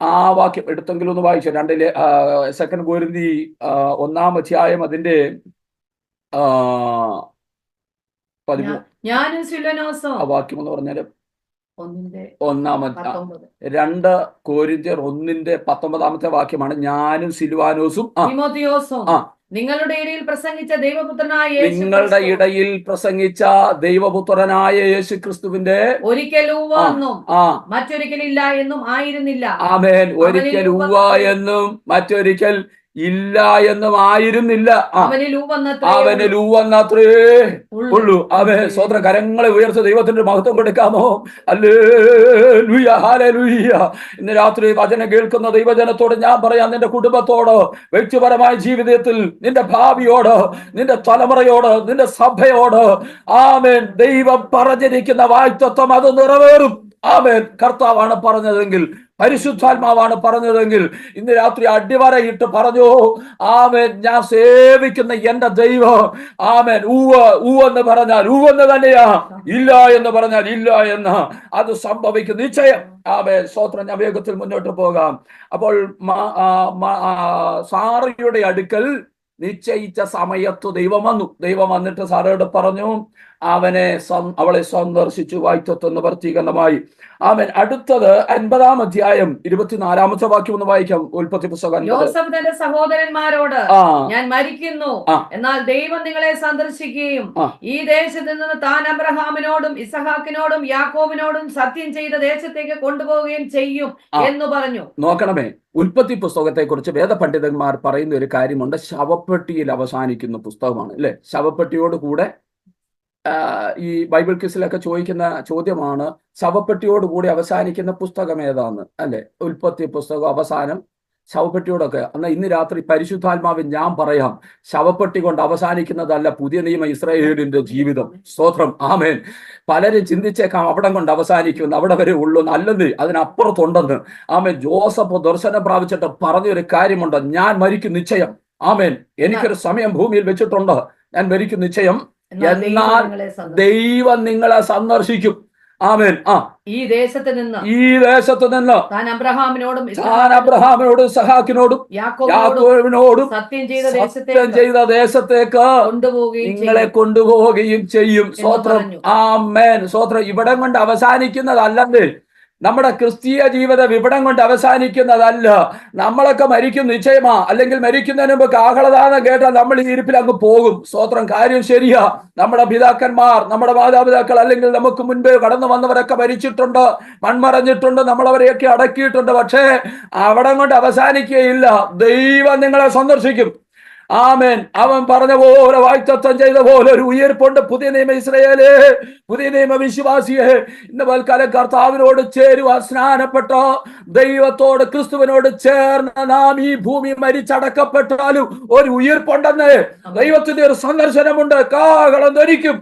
ആ വാക്യം എടുത്തെങ്കിലും ഒന്ന് വായിച്ചു. 2 കൊരിന്തി 1 അധ്യായം അതിന്റെ 13 ഞാനും സിൽവാനോസും ആ വാക്യം എന്ന് പറഞ്ഞാല് 2 കൊരിന്ത്യർ 1:19 വാക്യമാണ്. ഞാനും സിൽവാനോസും നിങ്ങളുടെ ഇടയിൽ പ്രസംഗിച്ച ദൈവപുത്രനായ യേശു ക്രിസ്തുവിന്റെ ഒരിക്കൽ ഉവ്വ എന്നും മറ്റൊരിക്കലില്ല എന്നും ആയിരുന്നില്ല. ആമേൻ. ഒരിക്കൽ ഉവ്വ എന്നും മറ്റൊരിക്കൽ ഇല്ല എന്നും ആയിരുന്നില്ല. അവനിൽ ഉവ്വന്നത്രേ ഉള്ളൂ. അവൻ സ്വന്തം കരങ്ങളെ ഉയർത്തി ദൈവത്തിന്റെ മഹത്വം കൊടുക്കാമോ? Hallelujah, hallelujah. ഇന്ന് രാത്രി വചനം കേൾക്കുന്ന ദൈവജനത്തോട് ഞാൻ പറയാം, നിന്റെ കുടുംബത്തോട്, വ്യക്തിപരമായ ജീവിതത്തിൽ, നിന്റെ ഭാവിയോട്, നിന്റെ തലമുറയോട്, നിന്റെ സഭയോട്, ആമേൻ, ദൈവം പറഞ്ഞിരിക്കുന്ന വാഗ്ദത്തം അത് നിറവേറും. ആമേൻ. കർത്താവാണ് പറഞ്ഞതെങ്കിൽ, പരിശുദ്ധാത്മാവാണ് പറഞ്ഞതെങ്കിൽ, ഇന്ന് രാത്രി അടിവരയിട്ട് പറഞ്ഞു, ആമേൻ, ഞാൻ സേവിക്കുന്ന എന്റെ ദൈവം, ആമേൻ, എന്ന് പറഞ്ഞാൽ എന്ന് തന്നെയാ, ഇല്ല എന്ന് പറഞ്ഞാൽ ഇല്ല എന്ന് അത് സംഭവിക്കും, നിശ്ചയം. ആമേൻ. സ്തോത്രം. ഞാൻ വേഗത്തിൽ മുന്നോട്ട് പോകാം. അപ്പോൾ സാറയുടെ അടുക്കൽ നിശ്ചയിച്ച സമയത്ത് ദൈവം വന്നു. ദൈവം വന്നിട്ട് സാറയോട് പറഞ്ഞു, അവളെ സന്ദർശിച്ചു വാഗ്ദത്തം നിവർത്തീകരണമായി. ആമേൻ. അടുത്തത് 50 അധ്യായം 24 വാക്യം ഒന്ന് വായിക്കാം. ഉൽപ്പത്തി പുസ്തകം. യോസേഫ് തന്റെ സഹോദരന്മാരോട്, ഞാൻ മരിക്കുന്നു, എന്നാൽ ദൈവം നിങ്ങളെ സന്ദർശിക്കുകയും ഈ ദേശത്ത് നിന്ന് താൻ അബ്രഹാമിനോടും ഇസഹാക്കിനോടും യാക്കോബിനോടും സത്യം ചെയ്ത ദേശത്തേക്ക് കൊണ്ടുപോവുകയും ചെയ്യും എന്ന് പറഞ്ഞു. നോക്കണമേ, ഉൽപ്പത്തി പുസ്തകത്തെ കുറിച്ച് വേദപണ്ഡിതന്മാർ പറയുന്ന ഒരു കാര്യമുണ്ട്. ശവപ്പെട്ടിയിൽ അവസാനിക്കുന്ന പുസ്തകമാണ്, അല്ലെ? ശവപ്പെട്ടിയോട് കൂടെ ഈ ബൈബിൾ ക്വിസിലൊക്കെ ചോദിക്കുന്ന ചോദ്യമാണ്, ശവപ്പെട്ടിയോടുകൂടി അവസാനിക്കുന്ന പുസ്തകം ഏതാന്ന്, അല്ലെ? ഉൽപ്പത്തി പുസ്തകം അവസാനം ശവപ്പെട്ടിയോടൊക്കെ. എന്നാൽ ഇന്ന് രാത്രി പരിശുദ്ധാത്മാവിൽ ഞാൻ പറയാം, ശവപ്പെട്ടി കൊണ്ട് അവസാനിക്കുന്നതല്ല പുതിയ നിയമ ഇസ്രായേലിന്റെ ജീവിതം. സ്തോത്രം. ആമേൻ. പലരും ചിന്തിച്ചേക്കാം അവിടം കൊണ്ട് അവസാനിക്കുമെന്ന്, അവിടെ വരെ ഉള്ളൂ. അല്ലെന്ന്, അതിനപ്പുറത്തുണ്ടെന്ന്. ആമേൻ. ജോസഫ് ദർശനം പ്രാപിച്ചിട്ട് പറഞ്ഞൊരു കാര്യമുണ്ട്, ഞാൻ മരിക്കും നിശ്ചയം. ആമേൻ. എനിക്കൊരു സമയം ഭൂമിയിൽ വെച്ചിട്ടുണ്ട്, ഞാൻ മരിക്കും നിശ്ചയം, എന്നാൽ ദൈവം നിങ്ങളെ സന്ദർശിക്കും. ആമേൻ. ഈ ദേശത്ത് നിന്ന് താൻ അബ്രഹാമിനോടും ഇസഹാക്കിനോടും യാക്കോബിനോടും സത്യം ചെയ്ത ദേശത്തേക്ക് നിങ്ങളെ കൊണ്ടുപോവുകയും ചെയ്യും. സ്തോത്രം. ആമേൻ. സ്തോത്രം. ഇവിടം കൊണ്ട് അവസാനിക്കുന്നതല്ലേ, നമ്മുടെ ക്രിസ്തീയ ജീവിതം ഇവിടം കൊണ്ട് അവസാനിക്കുന്നതല്ല. നമ്മളൊക്കെ മരിക്കും നിശ്ചയമാ, അല്ലെങ്കിൽ മരിക്കുന്നതിന് മുമ്പ് കാഹളദാനം കേട്ടാൽ നമ്മൾ ഈ ഇരിപ്പിൽ അങ്ങ് പോകും. സ്തോത്രം. കാര്യം ശരിയാ. നമ്മുടെ പിതാക്കന്മാർ, നമ്മുടെ മാതാപിതാക്കൾ, അല്ലെങ്കിൽ നമുക്ക് മുൻപേ കടന്നു വന്നവരൊക്കെ മരിച്ചിട്ടുണ്ട്, മൺമറഞ്ഞിട്ടുണ്ട്, നമ്മളവരെയൊക്കെ അടക്കിയിട്ടുണ്ട്. പക്ഷേ അവിടം കൊണ്ട് അവസാനിക്കുകയില്ല. ദൈവം നിങ്ങളെ സന്ദർശിക്കും. ആമേൻ. അവൻ പറഞ്ഞ പോലെ, വാഗ്ദത്തം ചെയ്ത പോലെ ഒരു ഉയർപ്പുണ്ട്. പുതിയ നിയമ ഇസ്രായേലേ, പുതിയ നിയമ വിശ്വാസിയെ, ഇന്ന് പൽക്കാലം കർത്താവിനോട് ചേരുവാൻ സ്നാനപ്പെട്ട ദൈവത്തോട്, ക്രിസ്തുവിനോട് ചേർന്ന് നാം ഈ ഭൂമി മരിച്ചടക്കപ്പെട്ടാലും ഒരു ഉയർപ്പുണ്ടെന്ന്, ദൈവത്തിന്റെ ഒരു സന്ദർശനമുണ്ട്. കാഹളം ധരിക്കും.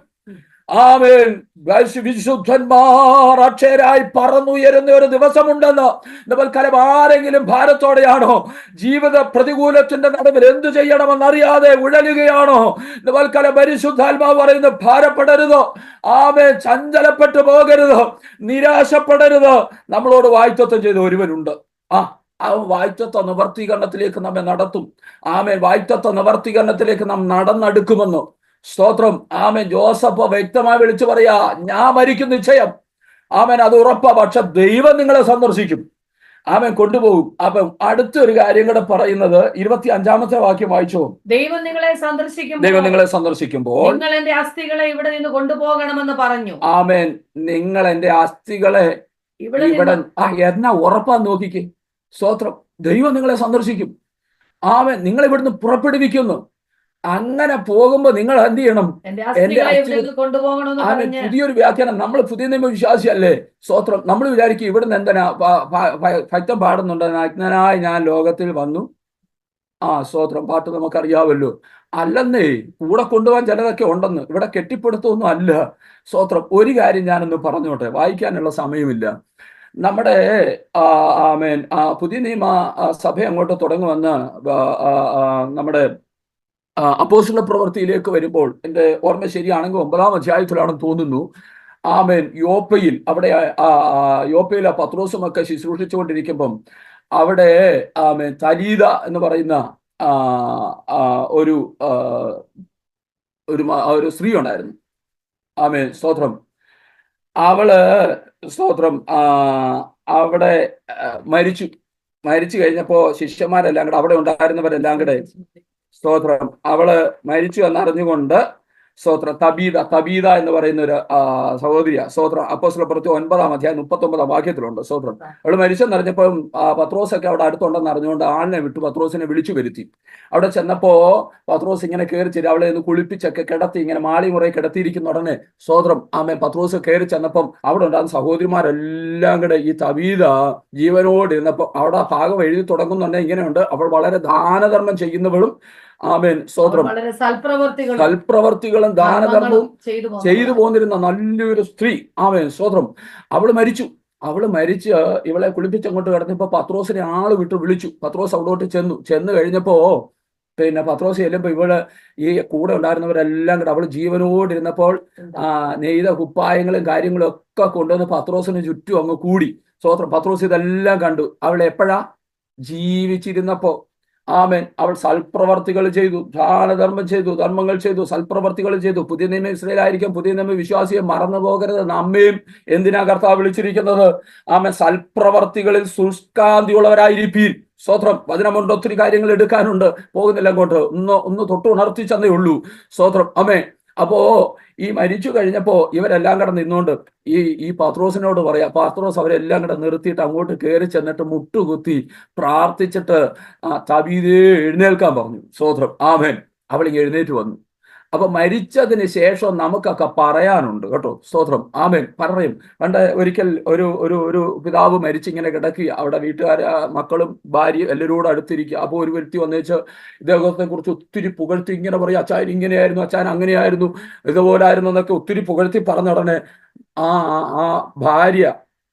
ആമേൻ. വിശുദ്ധന്മാർ അക്ഷരായി പറന്നുയരുന്ന ഒരു ദിവസമുണ്ടെന്ന്. പൽക്കാലം ആരെങ്കിലും ഭാരത്തോടെയാണോ, ജീവിത പ്രതികൂലത്തിന്റെ നടുവിൽ എന്തു ചെയ്യണമെന്നറിയാതെ ഉഴലുകയാണോ? പൽക്കാലം പരിശുദ്ധാത്മാവ് പറയുന്നു, ഭാരപ്പെടരുത്. ആമേൻ. ചഞ്ചലപ്പെട്ടു പോകരുത്, നിരാശപ്പെടരുത്. നമ്മളോട് വാഗ്ദത്തം ചെയ്ത ഒരുവനുണ്ട്. അവൻ വാഗ്ദത്ത നിവർത്തീകരണത്തിലേക്ക് നമ്മെ നടത്തും. ആമേൻ. വാഗ്ദത്ത നിവർത്തീകരണത്തിലേക്ക് നാം നടന്നെടുക്കുമെന്ന്. സ്തോത്രം. ആമേൻ. ജോസഫ് വ്യക്തമായി വിളിച്ചു പറയാ, ഞാൻ മരിക്കും നിശ്ചയം. ആമേൻ. അത് ഉറപ്പാ. പക്ഷെ ദൈവം നിങ്ങളെ സന്ദർശിക്കും. ആമേൻ. കൊണ്ടുപോകും. അപ്പം അടുത്തൊരു കാര്യം കൂടെ പറയുന്നത് 25-ാമത്തെ വാക്യം വായിച്ചോ. ദൈവം നിങ്ങളെ സന്ദർശിക്കുമ്പോൾ നിങ്ങൾ എന്റെ അസ്ഥികളെ ഇവിടെ നിന്ന് കൊണ്ടുപോകണമെന്ന് പറഞ്ഞു. ആമേൻ. നിങ്ങൾ എന്റെ അസ്ഥികളെ ഇവിടെ എന്നാ ഉറപ്പാന്ന് നോക്കിക്കേ. സ്തോത്രം. ദൈവം നിങ്ങളെ സന്ദർശിക്കും. ആമേൻ. നിങ്ങൾ ഇവിടുന്ന് പുറപ്പെടുവിക്കുന്നു. അങ്ങനെ പോകുമ്പോ നിങ്ങൾ എന്ത് ചെയ്യണം? പുതിയൊരു വ്യാഖ്യാനം. നമ്മൾ പുതിയ നിയമ വിശ്വാസിയല്ലേ? സ്തോത്രം. നമ്മൾ വിചാരിക്കും ഇവിടുന്ന് എന്തിനാ ഭക്തം പാടുന്നുണ്ട്, നഗ്നനായി ഞാൻ ലോകത്തിൽ വന്നു. സ്തോത്രം. പാട്ട് നമുക്കറിയാവല്ലോ. അല്ലെന്നേ, കൂടെ കൊണ്ടുപോകാൻ ചിലതൊക്കെ ഉണ്ടെന്ന്. ഇവിടെ കെട്ടിപ്പടുത്തൊന്നും അല്ല. സ്തോത്രം. ഒരു കാര്യം ഞാനൊന്ന് പറഞ്ഞോട്ടെ, വായിക്കാനുള്ള സമയമില്ല. നമ്മുടെ ആമേൻ പുതിയ നിയമ സഭ അങ്ങോട്ട് തുടങ്ങുമെന്ന് നമ്മുടെ അപ്പോസ്തല പ്രവൃത്തിയിലേക്ക് വരുമ്പോൾ, എൻ്റെ ഓർമ്മ ശരിയാണെങ്കിൽ 9-ാം അധ്യായത്തിലാണെന്ന് തോന്നുന്നു. ആമേൻ. യോപ്പയിൽ, അവിടെ യോപ്പയിൽ പത്രോസുമൊക്കെ ശുശ്രൂഷിച്ചുകൊണ്ടിരിക്കുമ്പം അവിടെ ആമേൻ തലീദ എന്ന് പറയുന്ന ഒരു സ്ത്രീ ഉണ്ടായിരുന്നു. ആമേൻ. സ്തോത്രം. അവള് സ്തോത്രം അവിടെ മരിച്ചു കഴിഞ്ഞപ്പോ ശിഷ്യന്മാരെല്ലാം കൂടെ, അവിടെ ഉണ്ടായിരുന്നവരെല്ലാം കൂടെ, സ്തോത്രം, അവള് മരിച്ചു എന്നറിഞ്ഞുകൊണ്ട്, സ്തോത്രം, തബീത എന്ന് പറയുന്ന ഒരു സഹോദരിയ, സ്തോത്രം, അപ്പോസ്തല പ്രവൃത്തി 9-ാം അധ്യായം 39-ാം വാക്യത്തിലുണ്ട്. സ്തോത്രം. അവള് മരിച്ചെന്നറിഞ്ഞപ്പോൾ പത്രോസൊക്കെ അവിടെ അടുത്തുണ്ടെന്ന് അറിഞ്ഞുകൊണ്ട് ആളിനെ വിട്ടു പത്രോസിനെ വിളിച്ചു വരുത്തി. അവിടെ ചെന്നപ്പോ പത്രോസ് ഇങ്ങനെ കയറി ചെല്ലും. അവളെ ഒന്ന് കുളിപ്പിച്ചൊക്കെ കിടത്തി, ഇങ്ങനെ മാളിമുറയെ കിടത്തിയിരിക്കുന്ന ഉടനെ, സ്തോത്രം, ആമേൻ, പത്രോസ് കയറി ചെന്നപ്പം അവിടെ ഉണ്ടാകുന്ന സഹോദരിമാരെല്ലാം കൂടെ ഈ തബീത ജീവനോട് ഇരുന്നപ്പോൾ അവിടെ ആ ഭാഗം എഴുതി തുടങ്ങുന്നുണ്ടെങ്കിൽ ഇങ്ങനെയുണ്ട്: അവൾ വളരെ ദാനധർമ്മം ചെയ്യുന്നവളും, ആമേൻ, സ്തോത്രം, സൽപ്രവർത്തികളും ദാനധർമ്മവും ചെയ്തു പോന്നിരുന്ന നല്ലൊരു സ്ത്രീ. ആമേൻ, സ്തോത്രം. അവള് മരിച്ച് ഇവളെ കുളിപ്പിച്ചങ്ങോട്ട് കിടന്നപ്പോ പത്രോസിനെ ആള് വിട്ടു വിളിച്ചു. പത്രോസ് അവിടോട്ട് ചെന്ന് കഴിഞ്ഞപ്പോ പത്രോസ് ചെല്ലുമ്പോ ഇവള് ഈ കൂടെ ഉണ്ടായിരുന്നവരെല്ലാം കൂടെ, അവള് ജീവനോടിരുന്നപ്പോൾ നെയ്ത കുപ്പായങ്ങളും കാര്യങ്ങളും ഒക്കെ കൊണ്ടുവന്ന് പത്രോസിന് ചുറ്റും അങ്ങ് കൂടി. സ്തോത്രം. പത്രോസ് ഇതെല്ലാം കണ്ടു. അവൾ എപ്പോഴാ? ജീവിച്ചിരുന്നപ്പോ. ആമേൻ. അവൾ സൽപ്രവർത്തികൾ ചെയ്തു, ദാനധർമ്മം ചെയ്തു, ധർമ്മങ്ങൾ ചെയ്തു, സൽപ്രവർത്തികൾ ചെയ്തു. പുതിയ നിയമ ഇസ്രായേലായിരിക്കും, പുതിയ നിയമ വിശ്വാസിയെ മറന്നു പോകരുത്. നമ്മയും എന്തിനാ കർത്താവ് വിളിച്ചിരിക്കുന്നത്? ആമേൻ. സൽപ്രവർത്തികളിൽ ശുഷ്കാന്തിയുള്ളവരായിരിക്കും. സ്തോത്രം. വചനമുണ്ട്, ഒത്തിരി കാര്യങ്ങൾ എടുക്കാനുണ്ട്, പോകുന്നില്ല അങ്ങോട്ട്. ഒന്ന് തൊട്ട് ഉണർത്തിച്ചെന്നേ ഉള്ളൂ. സ്തോത്രം. ആമേൻ. അപ്പോ ഈ മരിച്ചു കഴിഞ്ഞപ്പോ ഇവരെല്ലാം കൂടെ നിന്നുകൊണ്ട് ഈ പത്രോസിനോട് പറയാ. പത്രോസ് അവരെല്ലാം കൂടെ നിർത്തിയിട്ട് അങ്ങോട്ട് കയറി ചെന്നിട്ട് മുട്ടുകുത്തി പ്രാർത്ഥിച്ചിട്ട് തബീതേ എഴുന്നേൽക്കാൻ പറഞ്ഞു. സ്തോത്രം. ആമേൻ. അവളിങ്ങ് എഴുന്നേറ്റ് വന്നു. അപ്പൊ മരിച്ചതിന് ശേഷം നമുക്കൊക്കെ പറയാനുണ്ട് കേട്ടോ. സ്തോത്രം. ആമേൻ. പറയും. പണ്ട് ഒരിക്കൽ ഒരു പിതാവ് മരിച്ചിങ്ങനെ കിടക്കുക. അവിടെ വീട്ടുകാരെ, മക്കളും ഭാര്യയും എല്ലാവരും കൂടെ അടുത്തിരിക്കുക. അപ്പോൾ ഒരു വ്യക്തി വന്നേച്ച് ഇദ്ദേഹത്തെ കുറിച്ച് ഒത്തിരി പുകഴ്ത്തി ഇങ്ങനെ പറയും: അച്ചായൻ ഇങ്ങനെയായിരുന്നു, അച്ചായൻ അങ്ങനെയായിരുന്നു, ഇതുപോലായിരുന്നു എന്നൊക്കെ ഒത്തിരി പുകഴ്ത്തി പറഞ്ഞ ഉടനെ ആ ഭാര്യ,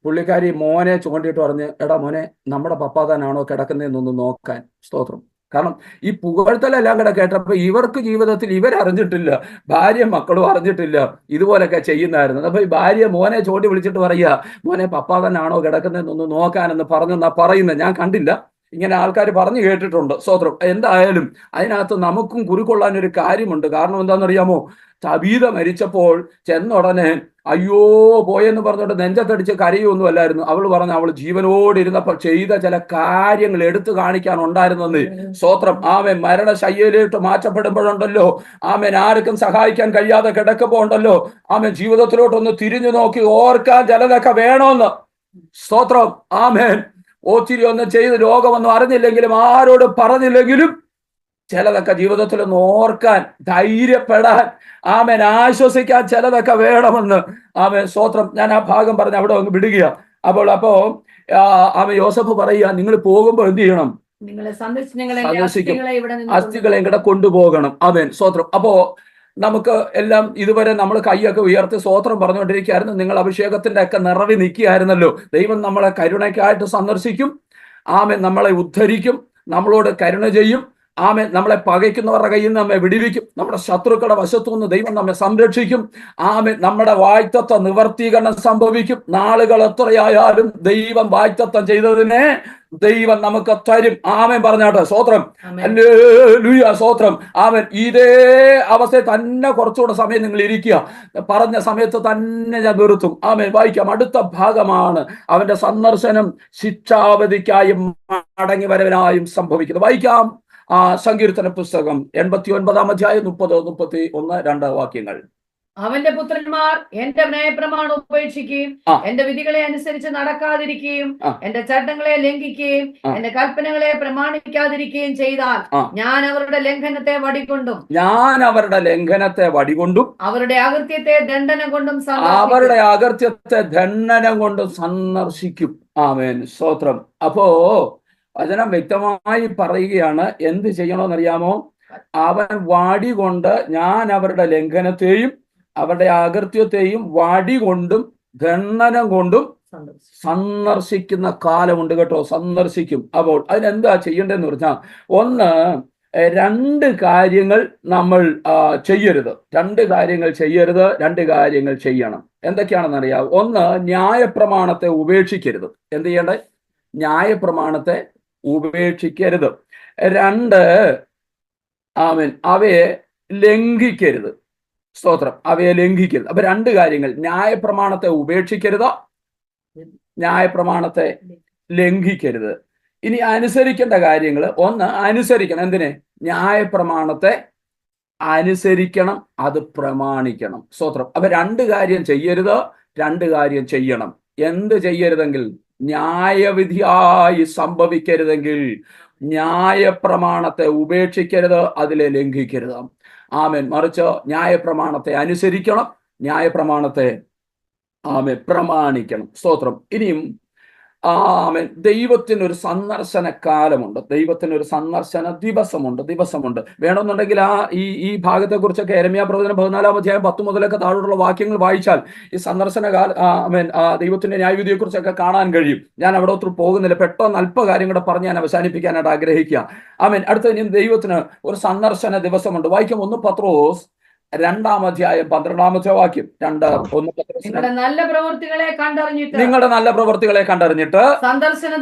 പുള്ളിക്കാരി മോനെ ചൂണ്ടിയിട്ട് പറഞ്ഞ്: എടാ മോനെ, നമ്മുടെ പപ്പ തന്നെയാണോ കിടക്കുന്നതെന്നൊന്ന് നോക്കാൻ. സ്തോത്രം. കാരണം ഈ പുകഴ്ത്തലെല്ലാം കൂടെ കേട്ടപ്പോ ഇവർക്ക് ജീവിതത്തിൽ ഇവരറിഞ്ഞിട്ടില്ല, ഭാര്യ മക്കളും അറിഞ്ഞിട്ടില്ല ഇതുപോലൊക്കെ ചെയ്യുന്നായിരുന്നു. അപ്പൊ ഈ ഭാര്യ മോനെ ചോണ്ടി വിളിച്ചിട്ട് പറയുക: മോനെ, പപ്പ തന്നെയാണോ കിടക്കുന്നതെന്നൊന്ന് നോക്കാനെന്ന് പറഞ്ഞെന്നാ പറയുന്നത്. ഞാൻ കണ്ടില്ല, ഇങ്ങനെ ആൾക്കാർ പറഞ്ഞു കേട്ടിട്ടുണ്ട്. സ്തോത്രം. എന്തായാലും അതിനകത്ത് നമുക്കും കുരുക്കൊള്ളാൻ ഒരു കാര്യമുണ്ട്. കാരണം എന്താണെന്നറിയാമോ? തബീത മരിച്ചപ്പോൾ ചെന്ന ഉടനെ അയ്യോ പോയെന്ന് പറഞ്ഞോണ്ട് നെഞ്ചത്തടിച്ച് കരയൊന്നും അല്ലായിരുന്നു. അവൾ പറഞ്ഞു അവൾ ജീവനോടിരുന്നപ്പോൾ ചെയ്ത ചില കാര്യങ്ങൾ എടുത്തു കാണിക്കാൻ ഉണ്ടായിരുന്നെന്ന്. സ്തോത്രം. ആമേൻ. മരണശയ്യയിലോട്ട് മാറ്റപ്പെടുമ്പോഴുണ്ടല്ലോ, ആമേൻ, ആർക്കും സഹായിക്കാൻ കഴിയാതെ കിടക്കുമ്പോൾ ഉണ്ടല്ലോ, ആമേൻ, ജീവിതത്തിലോട്ടൊന്ന് തിരിഞ്ഞു നോക്കി ഓർക്കാൻ ചിലതൊക്കെ വേണമെന്ന്. സ്തോത്രം. ആമേൻ. ഒത്തിരി ഒന്നും ചെയ്ത് രോഗമൊന്നും അറിഞ്ഞില്ലെങ്കിലും ആരോടും പറഞ്ഞില്ലെങ്കിലും ചിലതൊക്കെ ജീവിതത്തിലൊന്ന് ഓർക്കാൻ, ധൈര്യപ്പെടാൻ, ആമേൻ, ആശ്വസിക്കാൻ ചിലതൊക്കെ വേണമെന്ന്. ആമേൻ. സ്തോത്രം. ഞാൻ ആ ഭാഗം പറഞ്ഞ് അവിടെ അങ്ങ് വിടുക. അപ്പോ ആമേൻ, യോസഫ് പറയുക, നിങ്ങൾ പോകുമ്പോൾ എന്ത് ചെയ്യണം? സന്ദർശിക്കും, അസ്ഥികളെ ഇവിടെ കൊണ്ടുപോകണം. ആമേൻ. സ്തോത്രം. അപ്പോ നമുക്ക് എല്ലാം ഇതുവരെ നമ്മൾ കൈയൊക്കെ ഉയർത്തി സ്തോത്രം പറഞ്ഞുകൊണ്ടിരിക്കുകയായിരുന്നു. നിങ്ങൾ അഭിഷേകത്തിന്റെ ഒക്കെ നിറവി നിൽക്കുകയായിരുന്നല്ലോ. ദൈവം നമ്മളെ കരുണയ്ക്കായിട്ട് സന്ദർശിക്കും. ആമേൻ. നമ്മളെ ഉദ്ധരിക്കും, നമ്മളോട് കരുണ ചെയ്യും. ആമേൻ. നമ്മളെ പകയ്ക്കുന്നവരുടെ കയ്യിൽ നിന്ന് നമ്മെ വിടുവിക്കും. നമ്മുടെ ശത്രുക്കളുടെ വശത്തു നിന്ന് ദൈവം നമ്മെ സംരക്ഷിക്കും. ആമേൻ. നമ്മുടെ വാഗ്ദത്ത നിവർത്തീകരണം സംഭവിക്കും. നാളുകൾ എത്രയായാലും ദൈവം വാഗ്ദത്തം ചെയ്തതിനെ ദൈവം നമുക്ക് തരും. ആമേൻ പറഞ്ഞാട്ടെ. സ്തോത്രം. ഹല്ലേലൂയ. സ്തോത്രം. ആമേൻ. ഇതേ അവസ്ഥയിൽ തന്നെ കുറച്ചുകൂടെ സമയം നിങ്ങൾ ഇരിക്കുക. പറഞ്ഞ സമയത്ത് തന്നെ ഞാൻ നിർത്തും. ആമേൻ. വായിക്കാം. അടുത്ത ഭാഗമാണ് അവന്റെ സന്ദർശനം ശിക്ഷാവധിക്കായും മടങ്ങി വരവിനായും സംഭവിക്കുന്നത്. വായിക്കാം. സങ്കീർത്തന പുസ്തകം 89 അധ്യായം 30, 31, 2 വാക്യങ്ങൾ. അവന്റെ പുത്രന്മാർ എന്റെ ന്യായപ്രമാണം ഉപേക്ഷിക്കുകയും എന്റെ വിധികളെ അനുസരിച്ച് നടക്കാതിരിക്കുകയും എന്റെ ചട്ടങ്ങളെ ലംഘിക്കുകയും എന്റെ കൽപ്പനകളെ പ്രമാണിക്കാതിരിക്കുകയും ചെയ്താൽ ഞാൻ അവരുടെ ലംഘനത്തെ വടികൊണ്ടും അവരുടെ അകൃത്യത്തെ ദണ്ഡനം കൊണ്ടും സന്ദർശിക്കും. ആമേൻ. സ്തോത്രം. അപ്പോ വചനം വ്യക്തമായി പറയുകയാണ് എന്ത് ചെയ്യണമെന്നറിയാമോ? അവൻ വാടി കൊണ്ട് ഞാൻ അവരുടെ ലംഘനത്തെയും അവരുടെ അകൃത്യത്തെയും വടി കൊണ്ടും ദണ്ഡനം കൊണ്ടും സന്ദർശിക്കുന്ന കാലമുണ്ട് കേട്ടോ. സന്ദർശിക്കും. അപ്പോൾ അതിനെന്താ ചെയ്യേണ്ടതെന്ന് പറഞ്ഞാൽ, ഒന്ന്, 2 കാര്യങ്ങൾ നമ്മൾ ചെയ്യരുത്. 2 കാര്യങ്ങൾ ചെയ്യരുത്, 2 കാര്യങ്ങൾ ചെയ്യണം. എന്തൊക്കെയാണെന്നറിയാം? ഒന്ന്, ന്യായപ്രമാണത്തെ ഉപേക്ഷിക്കരുത്. എന്ത് ചെയ്യണ്ടേ? ന്യായപ്രമാണത്തെ ഉപേക്ഷിക്കരുത്. 2, ആമേൻ, അവയെ ലംഘിക്കരുത്. സ്തോത്രം. അവയെ ലംഘിക്കരുത്. അപ്പൊ 2 കാര്യങ്ങൾ: ന്യായപ്രമാണത്തെ ഉപേക്ഷിക്കരുത്, ന്യായപ്രമാണത്തെ ലംഘിക്കരുത്. ഇനി അനുസരിക്കേണ്ട കാര്യങ്ങൾ: ഒന്ന്, അനുസരിക്കണം. എന്തിനെ? ന്യായപ്രമാണത്തെ അനുസരിക്കണം, അത് പ്രമാണിക്കണം. സ്തോത്രം. അപ്പൊ 2 കാര്യം ചെയ്യരുത്, 2 കാര്യം ചെയ്യണം. എന്ത് ചെയ്യരുതെങ്കിൽ? ന്യായവിധിയായി സംഭവിക്കരുതെങ്കിൽ ന്യായപ്രമാണത്തെ ഉപേക്ഷിക്കരുത്, അതിലെ ലംഘിക്കരുത്. ആമേൻ. മറിച്ച് ന്യായപ്രമാണത്തെ അനുസരിക്കണം, ന്യായപ്രമാണത്തെ പ്രമാണിക്കണം. സ്തോത്രം. ഇനിയും ആമേൻ, ദൈവത്തിനൊരു സന്ദർശന കാലമുണ്ട്, ദൈവത്തിനൊരു സന്ദർശന ദിവസമുണ്ട്. വേണമെന്നുണ്ടെങ്കിൽ ഈ ഭാഗത്തെ കുറിച്ചൊക്കെ യെരമ്യാ പ്രവചനം 14 അധ്യായം 10 മുതലൊക്കെ താഴോട്ടുള്ള വാക്യങ്ങൾ വായിച്ചാൽ ഈ സന്ദർശന ദൈവത്തിന്റെ ന്യായവിധിയെ കുറിച്ചൊക്കെ കാണാൻ കഴിയും. ഞാൻ അവിടെ ഒത്തിരി പോകുന്നില്ല. പെട്ടെന്ന് അല്പ കാര്യം കൂടെ പറഞ്ഞ് ഞാൻ അവസാനിപ്പിക്കാനായിട്ട് ആഗ്രഹിക്കുക. ആമേൻ. അടുത്ത ഇനി ദൈവത്തിന് ഒരു സന്ദർശന ദിവസമുണ്ട്. വായിക്കും. 1 പത്രോസ് 2 അധ്യായം 12 വാക്യം. 2:1 നിങ്ങളുടെ നല്ല പ്രവൃത്തികളെ കണ്ടറിഞ്ഞിട്ട് സന്ദർശന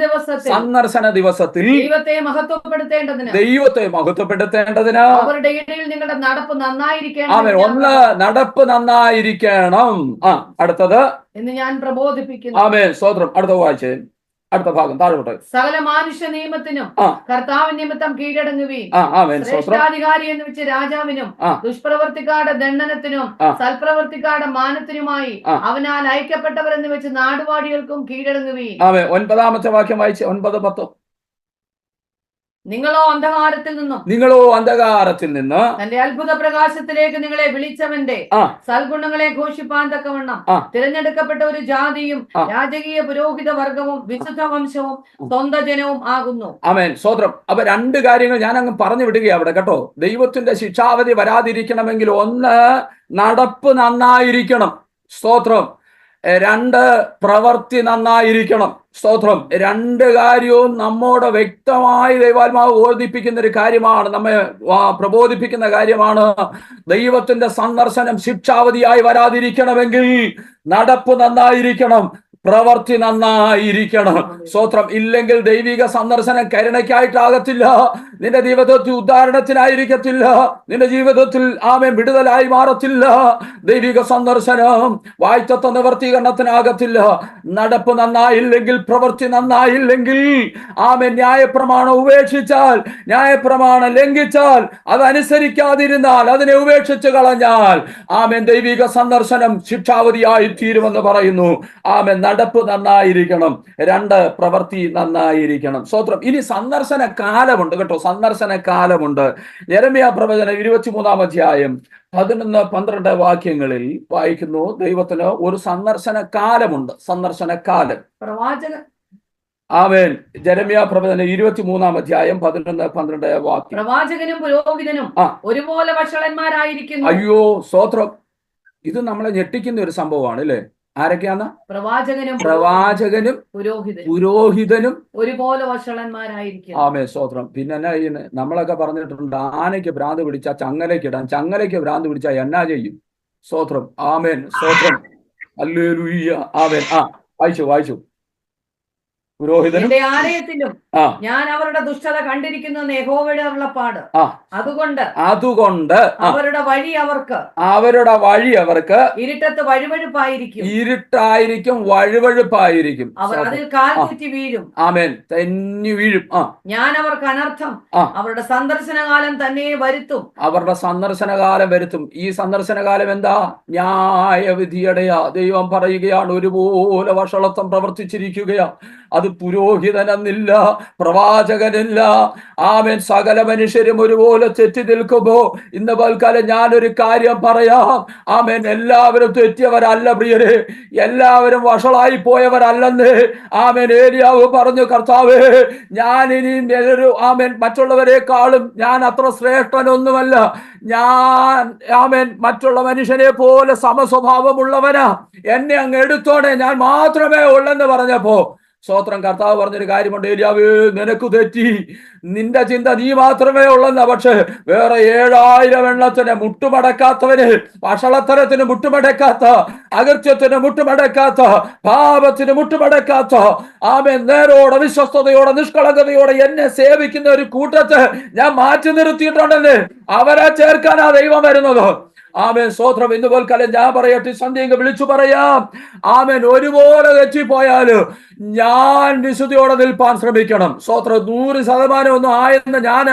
ദിവസത്തിൽ ദൈവത്തെ മഹത്വപ്പെടുത്തേണ്ടതിന് അവരുടെ ഇടയിൽ നിങ്ങളുടെ നടപ്പ് നന്നായിരിക്കണം. ഒന്ന്, നടപ്പ് നന്നായിരിക്കണം. അടുത്തത് എന്ന് ഞാൻ പ്രബോധിപ്പിക്കുന്നു. ആമേൻ. സ്തോത്രം. അടുത്ത വായിച്ചേ. അടുത്ത ഭാഗം താഴോട്ട്. സകല മാനുഷ്യ നിയമത്തിനും കർത്താവ് നിമിത്തം കീഴടങ്ങുകയും ശ്രേഷ്ഠാധികാരി എന്ന് വെച്ച് രാജാവിനും ദുഷ്പ്രവർത്തിക്കാരുടെ ദണ്ഡനത്തിനും സൽപ്രവർത്തിക്കാരുടെ മാനത്തിനുമായി അവനാൽ അയക്കപ്പെട്ടവർ എന്ന് വെച്ച് നാടുവാടികൾക്കും കീഴടങ്ങുകയും. 9 വാക്യം വായിച്ച്. 9, 10. നിങ്ങളോ അന്ധകാരത്തിൽ നിന്ന് തന്റെ അത്ഭുത പ്രകാശത്തിലേക്ക് നിങ്ങളെ വിളിച്ചവന്റെ സൽഗുണങ്ങളെ ഘോഷിപ്പാൻ തക്കവണ്ണം തിരഞ്ഞെടുക്കപ്പെട്ട ഒരു ജാതിയും രാജകീയ പുരോഹിത വർഗവും വിശുദ്ധ വംശവും സ്വന്തം ജനവും ആകുന്നു. ആമേൻ. സ്തോത്രം. അപ്പൊ 2 കാര്യങ്ങൾ ഞാൻ അങ്ങ് പറഞ്ഞു വിടുകയാണ് അവിടെ കേട്ടോ. ദൈവത്തിന്റെ ശിക്ഷാവധി വരാതിരിക്കണമെങ്കിൽ ഒന്ന്, നടപ്പ് നന്നായിരിക്കണം. സ്തോത്രം. 2, പ്രവൃത്തി നന്നായിരിക്കണം. സ്തോത്രം. 2 കാര്യവും നമ്മോട് വ്യക്തമായി ദൈവാത്മാവ് ബോധിപ്പിക്കുന്ന ഒരു കാര്യമാണ്, നമ്മെ പ്രബോധിപ്പിക്കുന്ന കാര്യമാണ്. ദൈവത്തിന്റെ സന്ദർശനം ശിക്ഷാവധിയായി വരാതിരിക്കണമെങ്കിൽ നടപ്പ് നന്നായിരിക്കണം, പ്രവൃത്തി നന്നായിരിക്കണം. സ്തോത്രം. ഇല്ലെങ്കിൽ ദൈവിക സന്ദർശനം കരുണയ്ക്കായിട്ടാകത്തില്ല, നിന്റെ ജീവിതത്തിൽ ഉദ്ധാരണത്തിനായിരിക്കത്തില്ല, നിന്റെ ജീവിതത്തിൽ ആമേൻ വിടുതലായി മാറത്തില്ല. ദൈവിക സന്ദർശനം വായ്ത്തത്വ നിവർത്തീകരണത്തിനാകത്തില്ല. നടപ്പ് നന്നായില്ലെങ്കിൽ, പ്രവൃത്തി നന്നായില്ലെങ്കിൽ, ആമേൻ ന്യായപ്രമാണം ഉപേക്ഷിച്ചാൽ, ന്യായപ്രമാണം ലംഘിച്ചാൽ, അതനുസരിക്കാതിരുന്നാൽ, അതിനെ ഉപേക്ഷിച്ച് കളഞ്ഞാൽ, ആമേൻ ദൈവിക സന്ദർശനം ശിക്ഷാവധിയായി തീരുമെന്ന് പറയുന്നു. ആമേൻ നടപ്പ് നന്നായിരിക്കണം, 2 പ്രവൃത്തി നന്നായിരിക്കണം. സ്തോത്രം. ഇനി സന്ദർശന കാലമുണ്ട് കേട്ടോ, സന്ദർശന കാലമുണ്ട്. യെരമ്യാ പ്രവചനം 23-ാം അധ്യായം 11-12 വാക്യങ്ങളിൽ വായിക്കുന്നു, ദൈവത്തിന് ഒരു സന്ദർശന കാലമുണ്ട്. സന്ദർശന കാലം. ആമേൻ. യെരമ്യാ പ്രവചനം 23-ാം അധ്യായം 11-12 വാക്യം. പ്രവാചകനും പുരോഹിതനും ഒരുപോലെ വഷളന്മാരായിരിക്കുന്നു. അയ്യോ സ്തോത്രം. ഇത് നമ്മളെ ഞെട്ടിക്കുന്ന ഒരു സംഭവമാണ് അല്ലേ? ആരൊക്കെയാണ്? പ്രവാചകനും പുരോഹിതനും ഒരുപോലെ വഷളന്മാരായിരിക്കും. ആമേ സ്തോത്രം. പിന്നെ നമ്മളൊക്കെ പറഞ്ഞിട്ടുണ്ട്, ആനയ്ക്ക് ഭ്രാന്ത് പിടിച്ചാൽ ചങ്ങലയ്ക്കിടാൻ, ചങ്ങലയ്ക്ക് ഭ്രാന്ത് പിടിച്ചാൽ എന്നാ ചെയ്യും? സ്തോത്രം. ആമേൻ സ്തോത്രം. ഹല്ലേലൂയ. ആമേൻ. വായിച്ചു. പുരോഹിതനും ആലയത്തിലും ഞാൻ അവരുടെ ദുഷ്ടത കണ്ടിരിക്കുന്നു യഹോവയുടെ അരുളപ്പാട്. അതുകൊണ്ട് അവരുടെ വഴി അവർക്ക് ഇരുട്ടത്ത് ഇരുട്ടായിരിക്കും, വഴുവഴുപ്പായിരിക്കും. അവർ അതിൽ കാൽ തെറ്റി വീഴും. ആമേൻ. തെന്നി വീഴും. ഞാൻ അവർക്ക് അനർത്ഥം അവരുടെ സന്ദർശനകാലം തന്നെ വരുത്തും. അവരുടെ സന്ദർശനകാലം വരുത്തും. ഈ സന്ദർശനകാലം എന്താ? ന്യായവിധിയുടെയാ. ദൈവം പറയുകയാണ്, ഒരുപോലെ വഷളത്വം പ്രവർത്തിച്ചിരിക്കുകയാ. അത് പുരോഹിതനെന്നില്ല, പ്രവാചകനില്ല, ആമേൻ, സകല മനുഷ്യരും ഒരുപോലെ തെറ്റി നിൽക്കുമ്പോ ഇന്ന് പൽക്കാലം ഞാനൊരു കാര്യം പറയാം. ആമേൻ. എല്ലാവരും തെറ്റിയവരല്ല പ്രിയരെ, എല്ലാവരും വഷളായി പോയവരല്ലെന്ന്. ആമേൻ. ഏലിയാവ് പറഞ്ഞു, കർത്താവേ, ഞാൻ ഇനി ആമേൻ മറ്റുള്ളവരെക്കാളും ഞാൻ അത്ര ശ്രേഷ്ഠനൊന്നുമല്ല, ഞാൻ ആമേൻ മറ്റുള്ള മനുഷ്യനെ പോലെ സമസ്വഭാവമുള്ളവനാ, എന്നെ അങ്ങ് എടുത്തോടെ, ഞാൻ മാത്രമേ ഉള്ളെന്ന് പറഞ്ഞപ്പോ സ്തോത്രം, കർത്താവ് പറഞ്ഞൊരു കാര്യമുണ്ട്, ഏലിയാവേ, നിനക്ക് തെറ്റി, നിന്റെ ചിന്ത നീ മാത്രമേ ഉള്ളെന്ന. പക്ഷെ വേറെ 7000 എണ്ണത്തിന് മുട്ടുമടക്കാത്തവന്, വഷളത്തരത്തിന് മുട്ടുമടക്കാത്ത, അകൃത്യത്തിന് മുട്ടുമടക്കാത്ത, പാപത്തിന് മുട്ടുമടക്കാത്ത, ആമേൻ, നേരോടെ വിശ്വസ്തയോടെ നിഷ്കളങ്കതയോടെ എന്നെ സേവിക്കുന്ന ഒരു കൂട്ടത്തെ ഞാൻ മാറ്റി നിർത്തിയിട്ടുണ്ടെന്ന്. അവരെ ചേർക്കാനാ ദൈവം വരുന്നത്. ആമേൻ. സ്തോത്രം. ഇന്ന് പോൽക്കാലം ഞാൻ പറയട്ടെ, സന്ധ്യക്ക് വിളിച്ചു പറയാം, ആമേൻ, ഒരുപോലെ തെറ്റിപ്പോയാല് ഞാൻ വിശുദ്ധിയോടെ നിൽപ്പാൻ ശ്രമിക്കണം. സ്തോത്രം. 100% ഒന്നും ആയെന്ന് ഞാൻ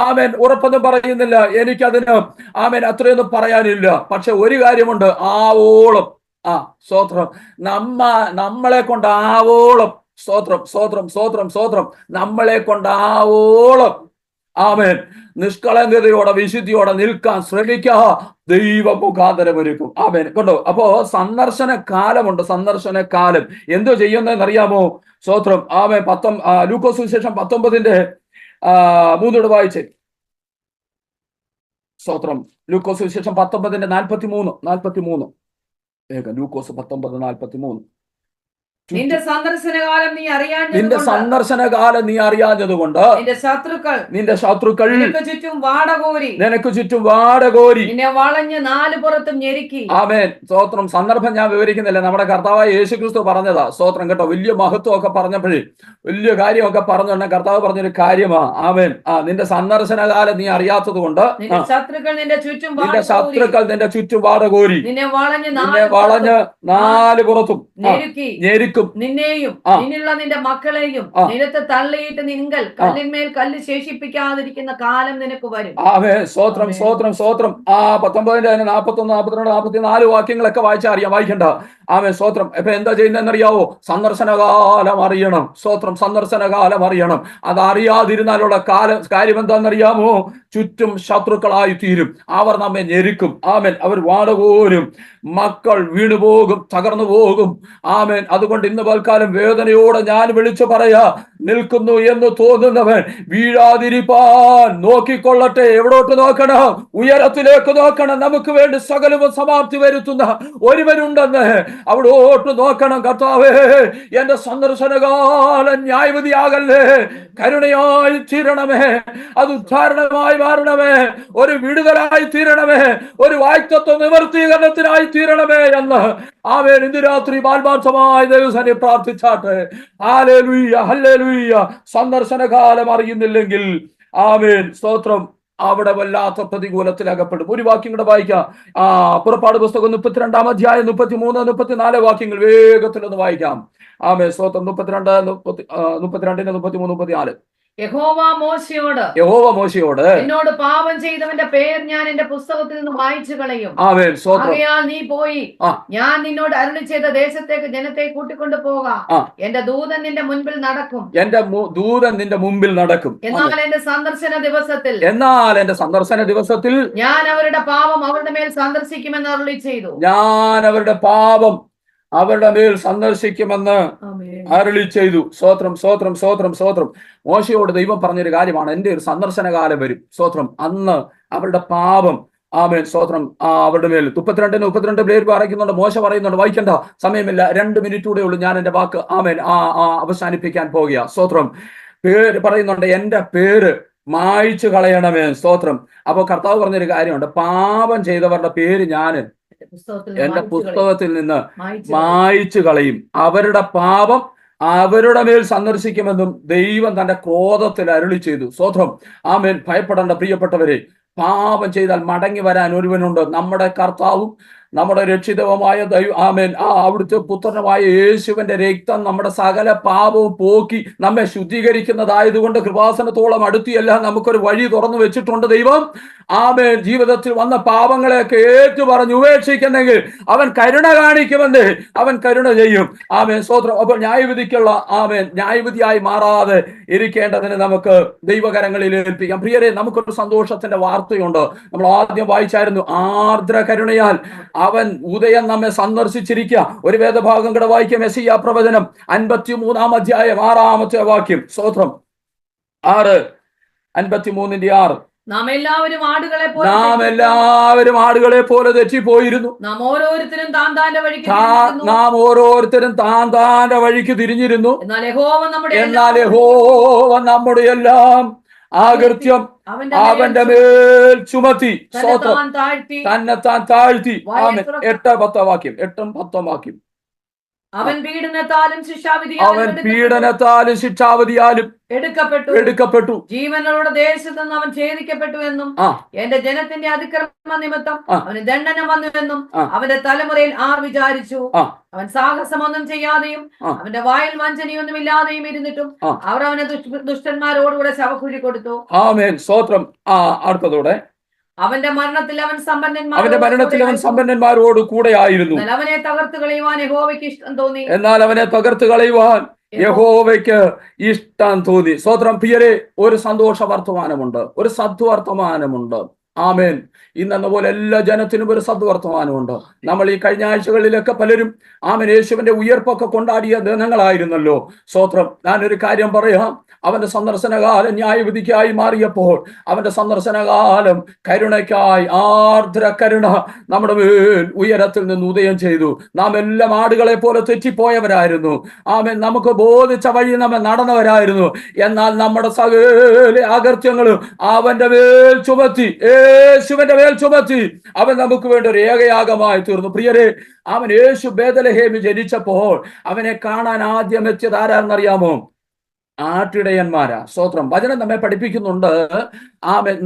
ആമേൻ ഉറപ്പൊന്നും പറയുന്നില്ല, എനിക്കതിന് ആമേൻ അത്രയൊന്നും പറയാനില്ല. പക്ഷെ ഒരു കാര്യമുണ്ട്, ആവോളം സ്തോത്രം, നമ്മളെ കൊണ്ട് ആവോളം, സ്തോത്രം, നമ്മളെ കൊണ്ട് ആവോളം, ആമേൻ, നിഷ്കളങ്കതയോടെ വിശുദ്ധിയോടെ നിൽക്കാൻ ശ്രമിക്കുക. ദൈവ മുഖാന്തരം ഒരുക്കും. ആമേൻ. കൊണ്ടോ. അപ്പോ സന്ദർശന കാലമുണ്ട്. സന്ദർശന കാലം എന്തോ ചെയ്യുന്നതെന്നറിയാമോ? സ്തോത്രം. ആമേൻ. ലൂക്കോസ് സുവിശേഷം 19:3 വായിച്ചേ. സ്തോത്രം. ലൂക്കോസ് സുവിശേഷം 19:43. ലൂക്കോസ് 19:43. നിന്റെ സന്ദർശനകാലം നീ അറിയാഞ്ഞതുകൊണ്ട് നിന്റെ ശത്രുക്കൾ നിനക്ക് ചുറ്റും വാടകോരി നിന്നെ വളഞ്ഞ് 4 പുറത്തും ഞെരുക്കി. ആമേൻ. സ്തോത്രം. സന്ദർഭം ഞാൻ വിവരിക്കുന്നില്ല, നമ്മുടെ കർത്താവായ യേശുക്രിസ്തു പറഞ്ഞതാ. സ്തോത്രം കേട്ടോ. വലിയ മഹത്വമൊക്കെ പറഞ്ഞപ്പോഴേ, വലിയ കാര്യമൊക്കെ പറഞ്ഞോണ്ട് കർത്താവ് പറഞ്ഞൊരു കാര്യമാ. ആമേൻ. നിന്റെ സന്ദർശനകാലം നീ അറിയാത്തത് കൊണ്ട് നിന്റെ ശത്രുക്കൾ നിന്റെ ചുറ്റും വാടകോരി നിന്നെ വളഞ്ഞ് 4 പുറത്തും ഞെരുക്കും. നിന്നെയും നിന്നുള്ള നിന്റെ മക്കളെയും നിലത്ത് തള്ളിയിട്ട് നിങ്ങൾ കല്ലിന്മേൽ കല്ല് ശേഷിപ്പിക്കാതിരിക്കുന്ന കാലം നിനക്ക് വരും. സ്തോത്രം. 19:41, 42, 44 വാക്യങ്ങളൊക്കെ വായിച്ചാൽ അറിയാം, വായിക്കണ്ട. ആമേ. സ്തോത്രം. ഇപ്പൊ എന്താ ചെയ്യുന്നതെന്നറിയാവോ? സന്ദർശനകാലം അറിയണം. സ്തോത്രം. സന്ദർശനകാലം അറിയണം. അതറിയാതിരുന്നാലുള്ള കാര്യം എന്താണെന്നറിയാമോ? ചുറ്റും ശത്രുക്കളായി തീരും. അവർ നമ്മെ ഞെരുക്കും. ആമേൻ. അവർ വാടകോരും. മക്കൾ വീണുപോകും, തകർന്നു പോകും. ആമേൻ. അതുകൊണ്ട് ഇന്ന് പൽക്കാലം വേദനയോടെ ഞാൻ വിളിച്ചു പറയാ, നിൽക്കുന്നു എന്ന് തോന്നുന്നവൻ വീഴാതിരിപ്പാൻ നോക്കിക്കൊള്ളട്ടെ. എവിടോട്ട് നോക്കണം? ഉയരത്തിലേക്ക് നോക്കണം. നമുക്ക് വേണ്ടി സകലവും സമാപ്തി വരുത്തുന്ന ഒരുവനുണ്ടെന്ന് അവിടോട്ട് നോക്കണം. കർത്താവേ, എന്റെ സന്ദർശനകാലം ന്യായവിധിയാകല്ലേ, കരുണയായി തീരണമേ, അത് ഉദ്ധാരണമായി മാറണമേ, ഒരു വിടുതലായി തീരണമേ, ഒരു വാഗ്ദത്ത നിവർത്തീകരണത്തിനായി തീരണമേ എന്ന് ആമേൻ ഇന്ന് രാത്രി ആത്മാർത്ഥമായ ദൈവസനെ പ്രാർത്ഥിച്ചാട്ടെ. Hallelujah, hallelujah. സന്ദർശന കാലം അറിയുന്നില്ലെങ്കിൽ ആമേൻ സ്തോത്രം, അവിടെ വല്ലാത്ത പ്രതികൂലത്തിൽ അകപ്പെടും. ഒരു വാക്യം കൂടെ വായിക്കാം. പുറപ്പാട് പുസ്തകം 32-ാം അധ്യായം 33, 34 വാക്യങ്ങൾ വേഗത്തിലൊന്ന് വായിക്കാം. ആമേൻ സ്തോത്രം. 32, 33, 34. യഹോവ മോശയോട് എന്നോട് പാപം ചെയ്തവന്റെ പേർ ഞാൻ എന്റെ പുസ്തകത്തിൽ നിന്ന് വായിച്ചു കളയും. ആകയാൽ നീ പോയി ഞാൻ നിന്നോട് അരുളി ചെയ്ത ദേശത്തേക്ക് ജനത്തെ കൂട്ടിക്കൊണ്ടു പോകാം. എന്റെ ദൂതൻ നിന്റെ മുൻപിൽ നടക്കും. എന്നാൽ എന്റെ സന്ദർശന ദിവസത്തിൽ ഞാൻ അവരുടെ പാപം അവരുടെ മേൽ സന്ദർശിക്കുമെന്ന് അരുളി ചെയ്തു. ഞാൻ അവരുടെ പാപം അവരുടെ മേൽ സന്ദർശിക്കുമെന്ന് അരുളി ചെയ്തു. സ്തോത്രം, സ്തോത്രം, സ്തോത്രം, സ്തോത്രം. മോശയോട് ദൈവം പറഞ്ഞൊരു കാര്യമാണ്, എന്റെ ഒരു സന്ദർശന കാലം വരും. സ്തോത്രം. അന്ന് അവരുടെ പാപം ആമേൻ സ്തോത്രം അവരുടെ മേൽ 32 പേര് പറയുന്നുണ്ട്. മോശ പറയുന്നുണ്ട്, വായിക്കണ്ട, സമയമില്ല, 2 മിനിറ്റ് കൂടെ ഉള്ളൂ, ഞാൻ എന്റെ വാക്ക് ആമേൻ അവസാനിപ്പിക്കാൻ പോകുക. സ്തോത്രം. പേര് പറയുന്നുണ്ട്, എന്റെ പേര് മായ്ച്ചു കളയണമേ. സ്തോത്രം. അപ്പൊ കർത്താവ് പറഞ്ഞൊരു കാര്യമുണ്ട്, പാപം ചെയ്തവരുടെ പേര് ഞാൻ എന്റെ പുസ്തകത്തിൽ നിന്ന് മായ്ച്ചു കളയും, അവരുടെ പാപം അവരുടെ മേൽ സന്ദർശിക്കുമെന്നും ദൈവം തന്റെ ക്രോധത്തിൽ അരുളി ചെയ്തു. സ്തോത്രം. ആമേൻ. ഭയപ്പെടേണ്ട പ്രിയപ്പെട്ടവരെ, പാപം ചെയ്താൽ മടങ്ങി വരാൻ ഒരുവനുണ്ട്, നമ്മുടെ കർത്താവും നമ്മുടെ രക്ഷിതവുമായ ആമേൻ അവിടുത്തെ പുത്രനുമായ യേശുവിന്റെ രക്തം നമ്മുടെ സകല പാപവും പോക്കി നമ്മെ ശുദ്ധീകരിക്കുന്നതായതുകൊണ്ട് കൃപാസനത്തോളം അടുത്തിയെല്ലാം നമുക്കൊരു വഴി തുറന്നു വെച്ചിട്ടുണ്ട് ദൈവം. ആമേൻ. ജീവിതത്തിൽ വന്ന പാപങ്ങളെയൊക്കെ ഏറ്റു പറഞ്ഞ് ഉപേക്ഷിക്കുന്നെങ്കിൽ അവൻ കരുണ കാണിക്കുമെന്ന്, അവൻ കരുണ ചെയ്യും. ആമേൻ സ്തോത്രം. അപ്പോൾ ന്യായവിധിക്കുള്ള ആമേൻ ന്യായവിധിയായി മാറാതെ ഇരിക്കേണ്ടതിന് നമുക്ക് ദൈവകരങ്ങളിൽ ഏൽപ്പിക്കാം. പ്രിയരെ, നമുക്കൊരു സന്തോഷത്തിന്റെ വാർത്തയുണ്ട്. നമ്മൾ ആദ്യം വായിച്ചായിരുന്നു, ആർദ്ര കരുണയാൽ അവൻ ഉദയം നമ്മെ സന്ദർശിച്ചിരിക്കുക. ഒരു വേദഭാഗം കൂടെ വായിക്കാം. യെശയ്യാ പ്രവചനം 53-ാം അധ്യായം 6-ാമത്തെ വാക്യം. സ്തോത്രം. 6:53 നാം എല്ലാവരും ആടുകളെ പോലെ തെറ്റിപ്പോയിരുന്നു. നാം ഓരോരുത്തരും താൻ താന്റെ വഴിക്ക് തിരിഞ്ഞിരുന്നു. എന്നാൽ യഹോവ നമ്മുടെ എല്ലാം ആകൃത്യം അവന്റെ മേൽ ചുമത്തി. തന്നെത്താൻ താഴ്ത്തി. 8-10 വാക്യം. അവൻ പീഡനത്താലും ശിക്ഷാവിധിയാലും എടുക്കപ്പെട്ടു. ജീവനോടെ ദേശത്ത് നിന്ന് അവൻ ഛേദിക്കപ്പെട്ടു എന്നും എന്റെ ജനത്തിന്റെ അതിക്രമ നിമിത്തം അവന് ദണ്ഡനം വന്നുവെന്നും അവന്റെ തലമുറയിൽ ആർ വിചാരിച്ചു. അവൻ സാഹസമൊന്നും ചെയ്യാതെയും അവന്റെ വായിൽ വഞ്ചനയൊന്നും ഇല്ലാതെയും ഇരുന്നിട്ടും അവർ അവനെ ദുഷ്ടന്മാരോടുകൂടെ ശവക്കുഴി കൊടുത്തു. ആമേൻ സ്തോത്രം. അടുത്തതോടെ അവന്റെ മരണത്തിൽ അവൻ സമ്പന്നന്മാരോട് കൂടെ ആയിരുന്നു. അവനെ തകർത്ത് കളയുവാൻ യഹോവയ്ക്ക് ഇഷ്ടം തോന്നി. സ്തോത്രം. പ്രിയരെ, ഒരു സന്തോഷ വർത്തമാനമുണ്ട്, ഒരു സദ്വർത്തമാനമുണ്ട്. ആമേൻ. ഇന്നെന്ന പോലെ എല്ലാ ജനത്തിനും ഒരു സദ്വർത്തമാനമുണ്ട്. നമ്മൾ ഈ കഴിഞ്ഞ ആഴ്ചകളിലൊക്കെ പലരും ആമേൻ യേശുവിന്റെ ഉയർപ്പൊക്കെ കൊണ്ടാടിയ ദിനങ്ങളായിരുന്നല്ലോ. സ്തോത്രം. ഞാനൊരു കാര്യം പറയാം, അവന്റെ സന്ദർശനകാലം ന്യായവിധിക്കായി മാറിയപ്പോൾ അവന്റെ സന്ദർശനകാലം കരുണയ്ക്കായി, ആർദ്ര കരുണ നമ്മുടെ മേൽ ഉയരത്തിൽ നിന്ന് ഉദയം ചെയ്തു. നാം എല്ലാം ആടുകളെ പോലെ തെറ്റിപ്പോയവരായിരുന്നു. ആമേൻ. നമുക്ക് ബോധിച്ച വഴി നമ്മെ നടന്നവരായിരുന്നു. എന്നാൽ നമ്മുടെ സകല അകൃത്യങ്ങളും അവന്റെ മേൽ ചുമത്തി, യേശുവിന്റെ മേൽ ചുമത്തി അവൻ നമുക്ക് വേണ്ടി ഒരു ഏകയാഗമായി തീർന്നു. പ്രിയരെ, അവൻ യേശു ബേഥലഹേമിൽ ജനിച്ചപ്പോൾ അവനെ കാണാൻ ആദ്യം എത്തിയത് ആരാണെന്നറിയാമോ? ആട്ടിടയന്മാരാ. സ്തോത്രം. വചനം നമ്മെ പഠിപ്പിക്കുന്നുണ്ട്,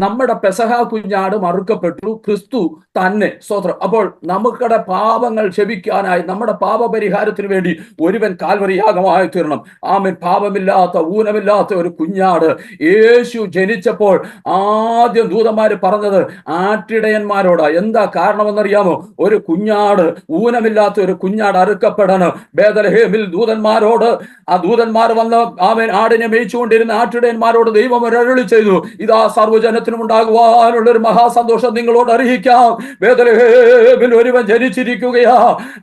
നമ്മുടെ പെസഹ കുഞ്ഞാട് മറുക്കപ്പെട്ടു, ക്രിസ്തു തന്നെ. സ്തോത്രം. അപ്പോൾ നമുക്കുടെ പാപങ്ങൾ ക്ഷമിക്കാനായി, നമ്മുടെ പാപപരിഹാരത്തിന് വേണ്ടി ഒരുവൻ കാൽവരിയാഗമായി തീർണം. ആമേൻ. പാപമില്ലാത്ത, ഊനമില്ലാത്ത ഒരു കുഞ്ഞാട് യേശു ജനിച്ചപ്പോൾ ആദ്യം ദൂതന്മാര് പറഞ്ഞത് ആട്ടിടയന്മാരോടാ. എന്താ കാരണമെന്നറിയാമോ? ഒരു കുഞ്ഞാട്, ഊനമില്ലാത്ത ഒരു കുഞ്ഞാട് അറുക്കപ്പെടണം. ബേഥലഹേമിൽ ദൂതന്മാരോട്, ആ ദൂതന്മാർ വന്ന് ആമേൻ ആടിനെ മേയിച്ചുകൊണ്ടിരുന്ന ആട്ടിടയന്മാരോട് ദൈവം ഒരു അരുളി ചെയ്തു, ഇതാ സർവ്വജനത്തിനും ഉണ്ടാകുവാനുള്ള ഒരു മഹാസന്തോഷം നിങ്ങളോട് അറിയിക്കാം. ബേത്ലഹേമിൽ ഒരുവൻ ജനിച്ചിരിക്കുകയാ.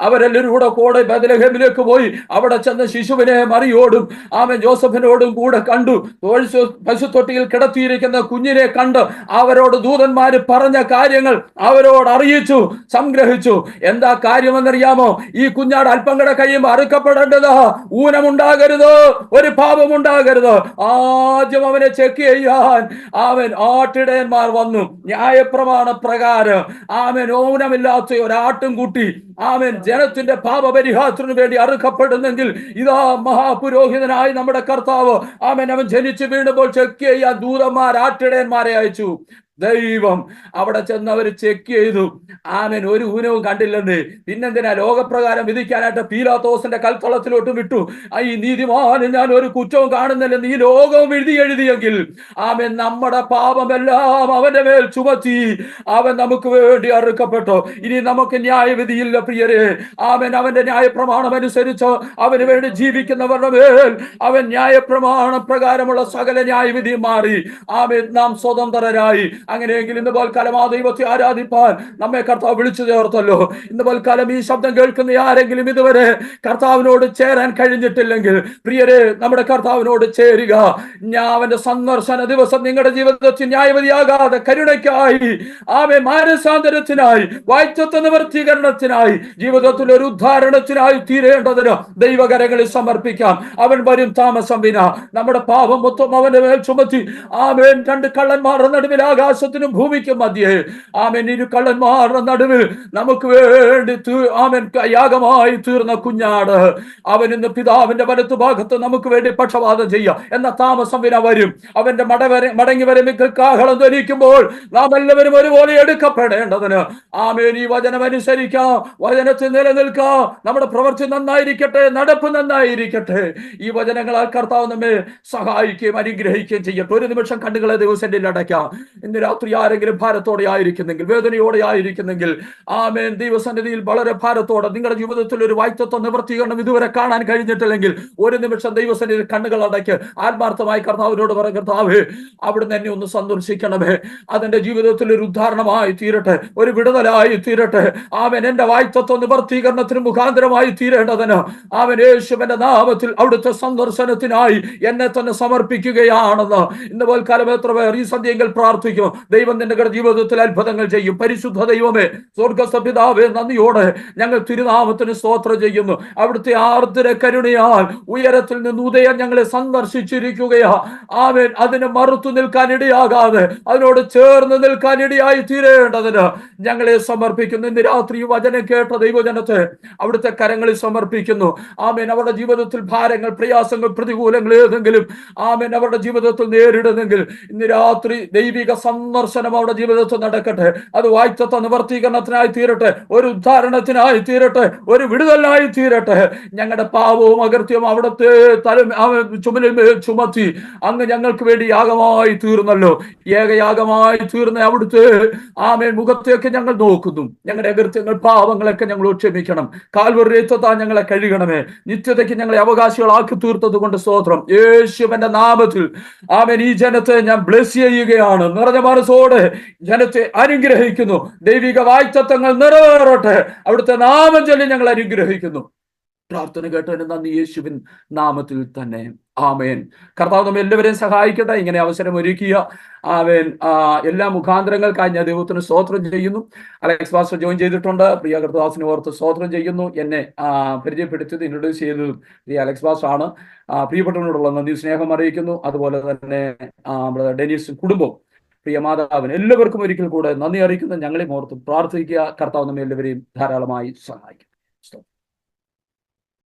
അവരെല്ലാവരും കൂടെ ബേത്ലഹേമിലേക്ക് പോയി. അവിടെ ചെന്ന ശിശുവിനെ മറിയോടും ജോസഫിനോടും കൂടെ കണ്ടു. പശുത്തൊട്ടിയിൽ കിടത്തിയിരിക്കുന്ന കുഞ്ഞിനെ കണ്ട് അവരോട് ദൂതന്മാര് പറഞ്ഞ കാര്യങ്ങൾ അവരോട് അറിയിച്ചു, സംഗ്രഹിച്ചു. എന്താ കാര്യമെന്നറിയാമോ? ഈ കുഞ്ഞാട് അല്പം കൂടെ കഴിയുമ്പോൾ അറുക്കപ്പെടേണ്ടത്. ഊനമുണ്ടാകരുത്, ഒരു പാപമുണ്ടാകരുത്. ആദ്യം അവനെ ചെക്ക് ചെയ്യാൻ ആട്ടിടയന്മാർ വന്നു. ന്യായപ്രമാണ പ്രകാരം ഊനമില്ലാത്ത ഒരാട്ടും കൂട്ടി ജനത്തിന്റെ പാപപരിഹാരത്തിനു വേണ്ടി അറുക്കപ്പെടുന്നെങ്കിൽ ഇതാ മഹാപുരോഹിതനായി നമ്മുടെ കർത്താവ് അവൻ ജനിച്ചു വീണുമ്പോൾ ചെക്ക് ചെയ്യാൻ ദൂതന്മാർ ആട്ടിടയന്മാരെ അയച്ചു. ദൈവം അവിടെ ചെന്നവർ ചെക്ക് ചെയ്തു. ഒരു ഊനവും കണ്ടില്ലെന്ന്. പിന്നെന്തിനാ ലോകപ്രകാരം വിധിക്കാനായിട്ട് പീലാത്തോസിന്റെ കൽത്തളത്തിലോട്ട് വിട്ടു. ഈ നീതിമാന് ഞാൻ ഒരു കുറ്റവും കാണുന്നില്ലെന്ന് ഈ ലോകവും എഴുതിയെങ്കിൽ നമ്മുടെ പാപമെല്ലാം അവന്റെ മേൽ ചുമത്തി നമുക്ക് വേണ്ടി അറുക്കപ്പെട്ടു. ഇനി നമുക്ക് ന്യായവിധിയില്ല പ്രിയരെ. അവന്റെ ന്യായപ്രമാണം അനുസരിച്ച് അവന് വേണ്ടി ജീവിക്കുന്നവരുടെ മേൽ ന്യായപ്രമാണ പ്രകാരമുള്ള സകല ന്യായവിധിയും മാറി. നാം സ്വതന്ത്രരായി. അങ്ങനെയെങ്കിൽ ഇന്ന് പോൽക്കാലം ആ ദൈവത്തെ ആരാധിപ്പാൻ നമ്മെ കർത്താവ് വിളിച്ചു ചേർത്തല്ലോ. ഇന്ന് പോൽക്കാലം ഈ ശബ്ദം കേൾക്കുന്ന ആരെങ്കിലും ഇതുവരെ കർത്താവിനോട് ചേരാൻ കഴിഞ്ഞിട്ടില്ലെങ്കിൽ പ്രിയരെ, നമ്മുടെ കർത്താവിനോട് ചേരുക. അവന്റെ സന്ദർശന ദിവസം നിങ്ങളുടെ ജീവിതത്തിൽ ന്യായവിധിയാകാതെ കരുണയ്ക്കായി മാനസാന്തരത്തിനായി വാഴ്ചത്വ നിവർത്തീകരണത്തിനായി ജീവിതത്തിൽ ഒരു ഉദ്ധാരണത്തിനായി തീരേണ്ടതിന് ദൈവകരങ്ങളിൽ സമർപ്പിക്കാം. അവൻ വരും താമസം വിന. നമ്മുടെ പാപം മൊത്തം അവന്റെ മേൽ ചുമത്തി രണ്ട് കള്ളന്മാരുടെ നടുവിൽ ആകാശത്തിനും ഭൂമിക്കും മധ്യേ ഇരു കള്ളന്മാരുടെ നടുവിൽ നമുക്ക് വേണ്ടി യാഗമായി തീർന്ന കുഞ്ഞാട് ഇന്ന് പിതാവിന്റെ വലത്തു ഭാഗത്ത് നമുക്ക് വേണ്ടി പക്ഷപാതം ചെയ്യുക എന്ന താമസം വിന വരും. അവന്റെ മടങ്ങി വരമിക്കൽ കാഹളം ധരിക്കുമ്പോൾ നാം എല്ലാവരും ഒരുപോലെ എടുക്കപ്പെടേണ്ടതിന് ഈ വചനം അനുസരിക്കാം, വചനത്തിൽ നിലനിൽക്കാം. നമ്മുടെ പ്രവൃത്തി നന്നായിരിക്കട്ടെ, നടപ്പ് നന്നായിരിക്കട്ടെ. ഈ വചനങ്ങളാൽ കർത്താവ് നമ്മെ സഹായിക്കുകയും അനുഗ്രഹിക്കുകയും ചെയ്യട്ടെ. ഒരു നിമിഷം കണ്ണുകളെ ദിവസത്തിൽ അടയ്ക്കാം. ഇന്ന് രാത്രി ആരെങ്കിലും ഭാരത്തോടെ ആയിരിക്കുന്നെങ്കിൽ, വേദനയോടെ ആയിരിക്കുന്നെങ്കിൽ, ദൈവസന്നിധിയിൽ വളരെ ഭാരത്തോടെ നിങ്ങളുടെ ജീവിതത്തിൽ ഒരു വായ്ത്തത്വ നിവർത്തീകരണം ഇതുവരെ കാണാൻ കഴിഞ്ഞിട്ടില്ലെങ്കിൽ ഒരു നിമിഷം ദൈവസന്നിധിയിൽ കണ്ണുകൾ അടയ്ക്ക്. ആത്മാർത്ഥമായി കർത്താവിനോട് പറ, കർത്താവേ അവിടുന്ന് എന്നെ ഒന്ന് സന്ദർശിക്കണമേ. അതെന്റെ ജീവിതത്തിൽ ഒരു ഉദ്ധാരണമായി തീരട്ടെ, ഒരു വിടുതലായി തീരട്ടെ. എന്റെ വായ്ത്തത്വ നിവർത്തീകരണത്തിന് മുഖാന്തരമായി തീരേണ്ടതിന് യേശുവിന്റെ നാമത്തിൽ അവിടുത്തെ സന്ദർശനത്തിനായി എന്നെ തന്നെ സമർപ്പിക്കുകയാണെന്ന് ഇന്ന് പോൽക്കാലം എത്ര പേർ ഈ സന്ധ്യയെങ്കിൽ പ്രാർത്ഥിക്കും. ദൈവം നിന്റെ ജീവിതത്തിൽ അത്ഭുതങ്ങൾ ചെയ്യും. പരിശുദ്ധ ദൈവമേ, സ്വർഗ്ഗസ്ഥ പിതാവേ, നന്ദിയോടെ ഞങ്ങൾ തിരുനാമത്തിന് സ്തോത്രം ചെയ്യുന്നു. അവിടുത്തെ ആർദ്ര കരുണയാൽ ഉയരത്തിൽ നിന്ന് ഉദയം ഞങ്ങളെ സന്ദർശിച്ചിരിക്കുകയാ. അതിന് മറുത്തു നിൽക്കാൻ ഇടയാകാതെ അതിനോട് ചേർന്ന് നിൽക്കാൻ ഇടയായി തീരേണ്ടതിന് ഞങ്ങളെ സമർപ്പിക്കുന്നു. ഇന്ന് രാത്രി വചനം കേട്ട ദൈവജനത്തെ അവിടുത്തെ കരങ്ങളിൽ സമർപ്പിക്കുന്നു. അവരുടെ ജീവിതത്തിൽ ഭാരങ്ങൾ, പ്രയാസങ്ങൾ, പ്രതികൂലങ്ങൾ ഏതെങ്കിലും അവരുടെ ജീവിതത്തിൽ നേരിടുന്നെങ്കിൽ ഇന്ന് രാത്രി ദൈവിക സന്ദർശനം അവരുടെ ജീവിതത്തിൽ നടക്കട്ടെ. അത് വായ്ത്തത്വ നിവർത്തീകരണത്തിനായി തീരട്ടെ, ഒരു ഉദ്ധാരണത്തിനായി തീരട്ടെ, ഒരു വിടുതലായി തീരട്ടെ. ഞങ്ങളുടെ പാപവും അകൃത്യവും അവിടുത്തെ ചുമലിൽ മേൽ ചുമത്തി അങ്ങ് ഞങ്ങൾക്ക് വേണ്ടി യാഗമായി തീർന്നല്ലോ. ഏകയാഗമായി തീർന്ന അവിടുത്തെ മുഖത്തേക്ക് ഞങ്ങൾ നോക്കുന്നു. ഞങ്ങളുടെ അകൃത്യങ്ങൾ, പാപങ്ങളൊക്കെ ഞങ്ങൾ ക്ഷമിക്കണം. കാൽവറി രക്തത്താൽ ഞങ്ങളെ കഴുകണമേ. നിത്യതയ്ക്ക് ഞങ്ങളെ അവകാശികളാക്കി തീർത്തത് കൊണ്ട് സ്തോത്രം. യേശുവിന്റെ നാമത്തിൽ ഈ ജനത്തെ ഞാൻ ബ്ലെസ് ചെയ്യുകയാണ്. നിറഞ്ഞ മനസ്സോടെ ജനത്തെ അനുഗ്രഹിക്കുന്നു. ദൈവിക വായ്ത്തത്വങ്ങൾ നിറവേറട്ടെ. അവിടുത്തെ നാമം ചൊല്ലി ഞങ്ങൾ അനുഗ്രഹിക്കുന്നു. പ്രാർത്ഥന കേട്ടതിന് നന്ദി, യേശുവിൻ നാമത്തിൽ തന്നെ ആമേൻ. കർത്താവ് നമ്മെ എല്ലാവരെയും സഹായിക്കട്ടെ. ഇങ്ങനെ അവസരം ഒരുക്കിയ എല്ലാ മുഖാന്തരങ്ങൾക്കായി ഞാൻ ദൈവത്തിന് സ്തോത്രം ചെയ്യുന്നു. അലക്സ് പാസ്റ്റർ ജോയിൻ ചെയ്തിട്ടുണ്ട്. പ്രിയ കർത്താവിനെ ഓർത്ത് സ്തോത്രം ചെയ്യുന്നു. എന്നെ പരിചയപ്പെടുത്തിയത്, ഇൻട്രൊഡ്യൂസ് ചെയ്തതും പ്രിയ അലക്സ് പാസ്റ്റർ ആണ്. പ്രിയപ്പെട്ടവനോടുള്ള നന്ദി, സ്നേഹം അറിയിക്കുന്നു. അതുപോലെ തന്നെ ഡെനീസ് കുടുംബം, പ്രിയ മാതാവിന് എല്ലാവർക്കും ഒരിക്കൽ കൂടെ നന്ദി അറിയിക്കുന്നു. ഞങ്ങളെയും ഓർത്ത് പ്രാർത്ഥിക്കുക. കർത്താവ് നമ്മെ എല്ലാവരെയും ധാരാളമായി സഹായിക്കും.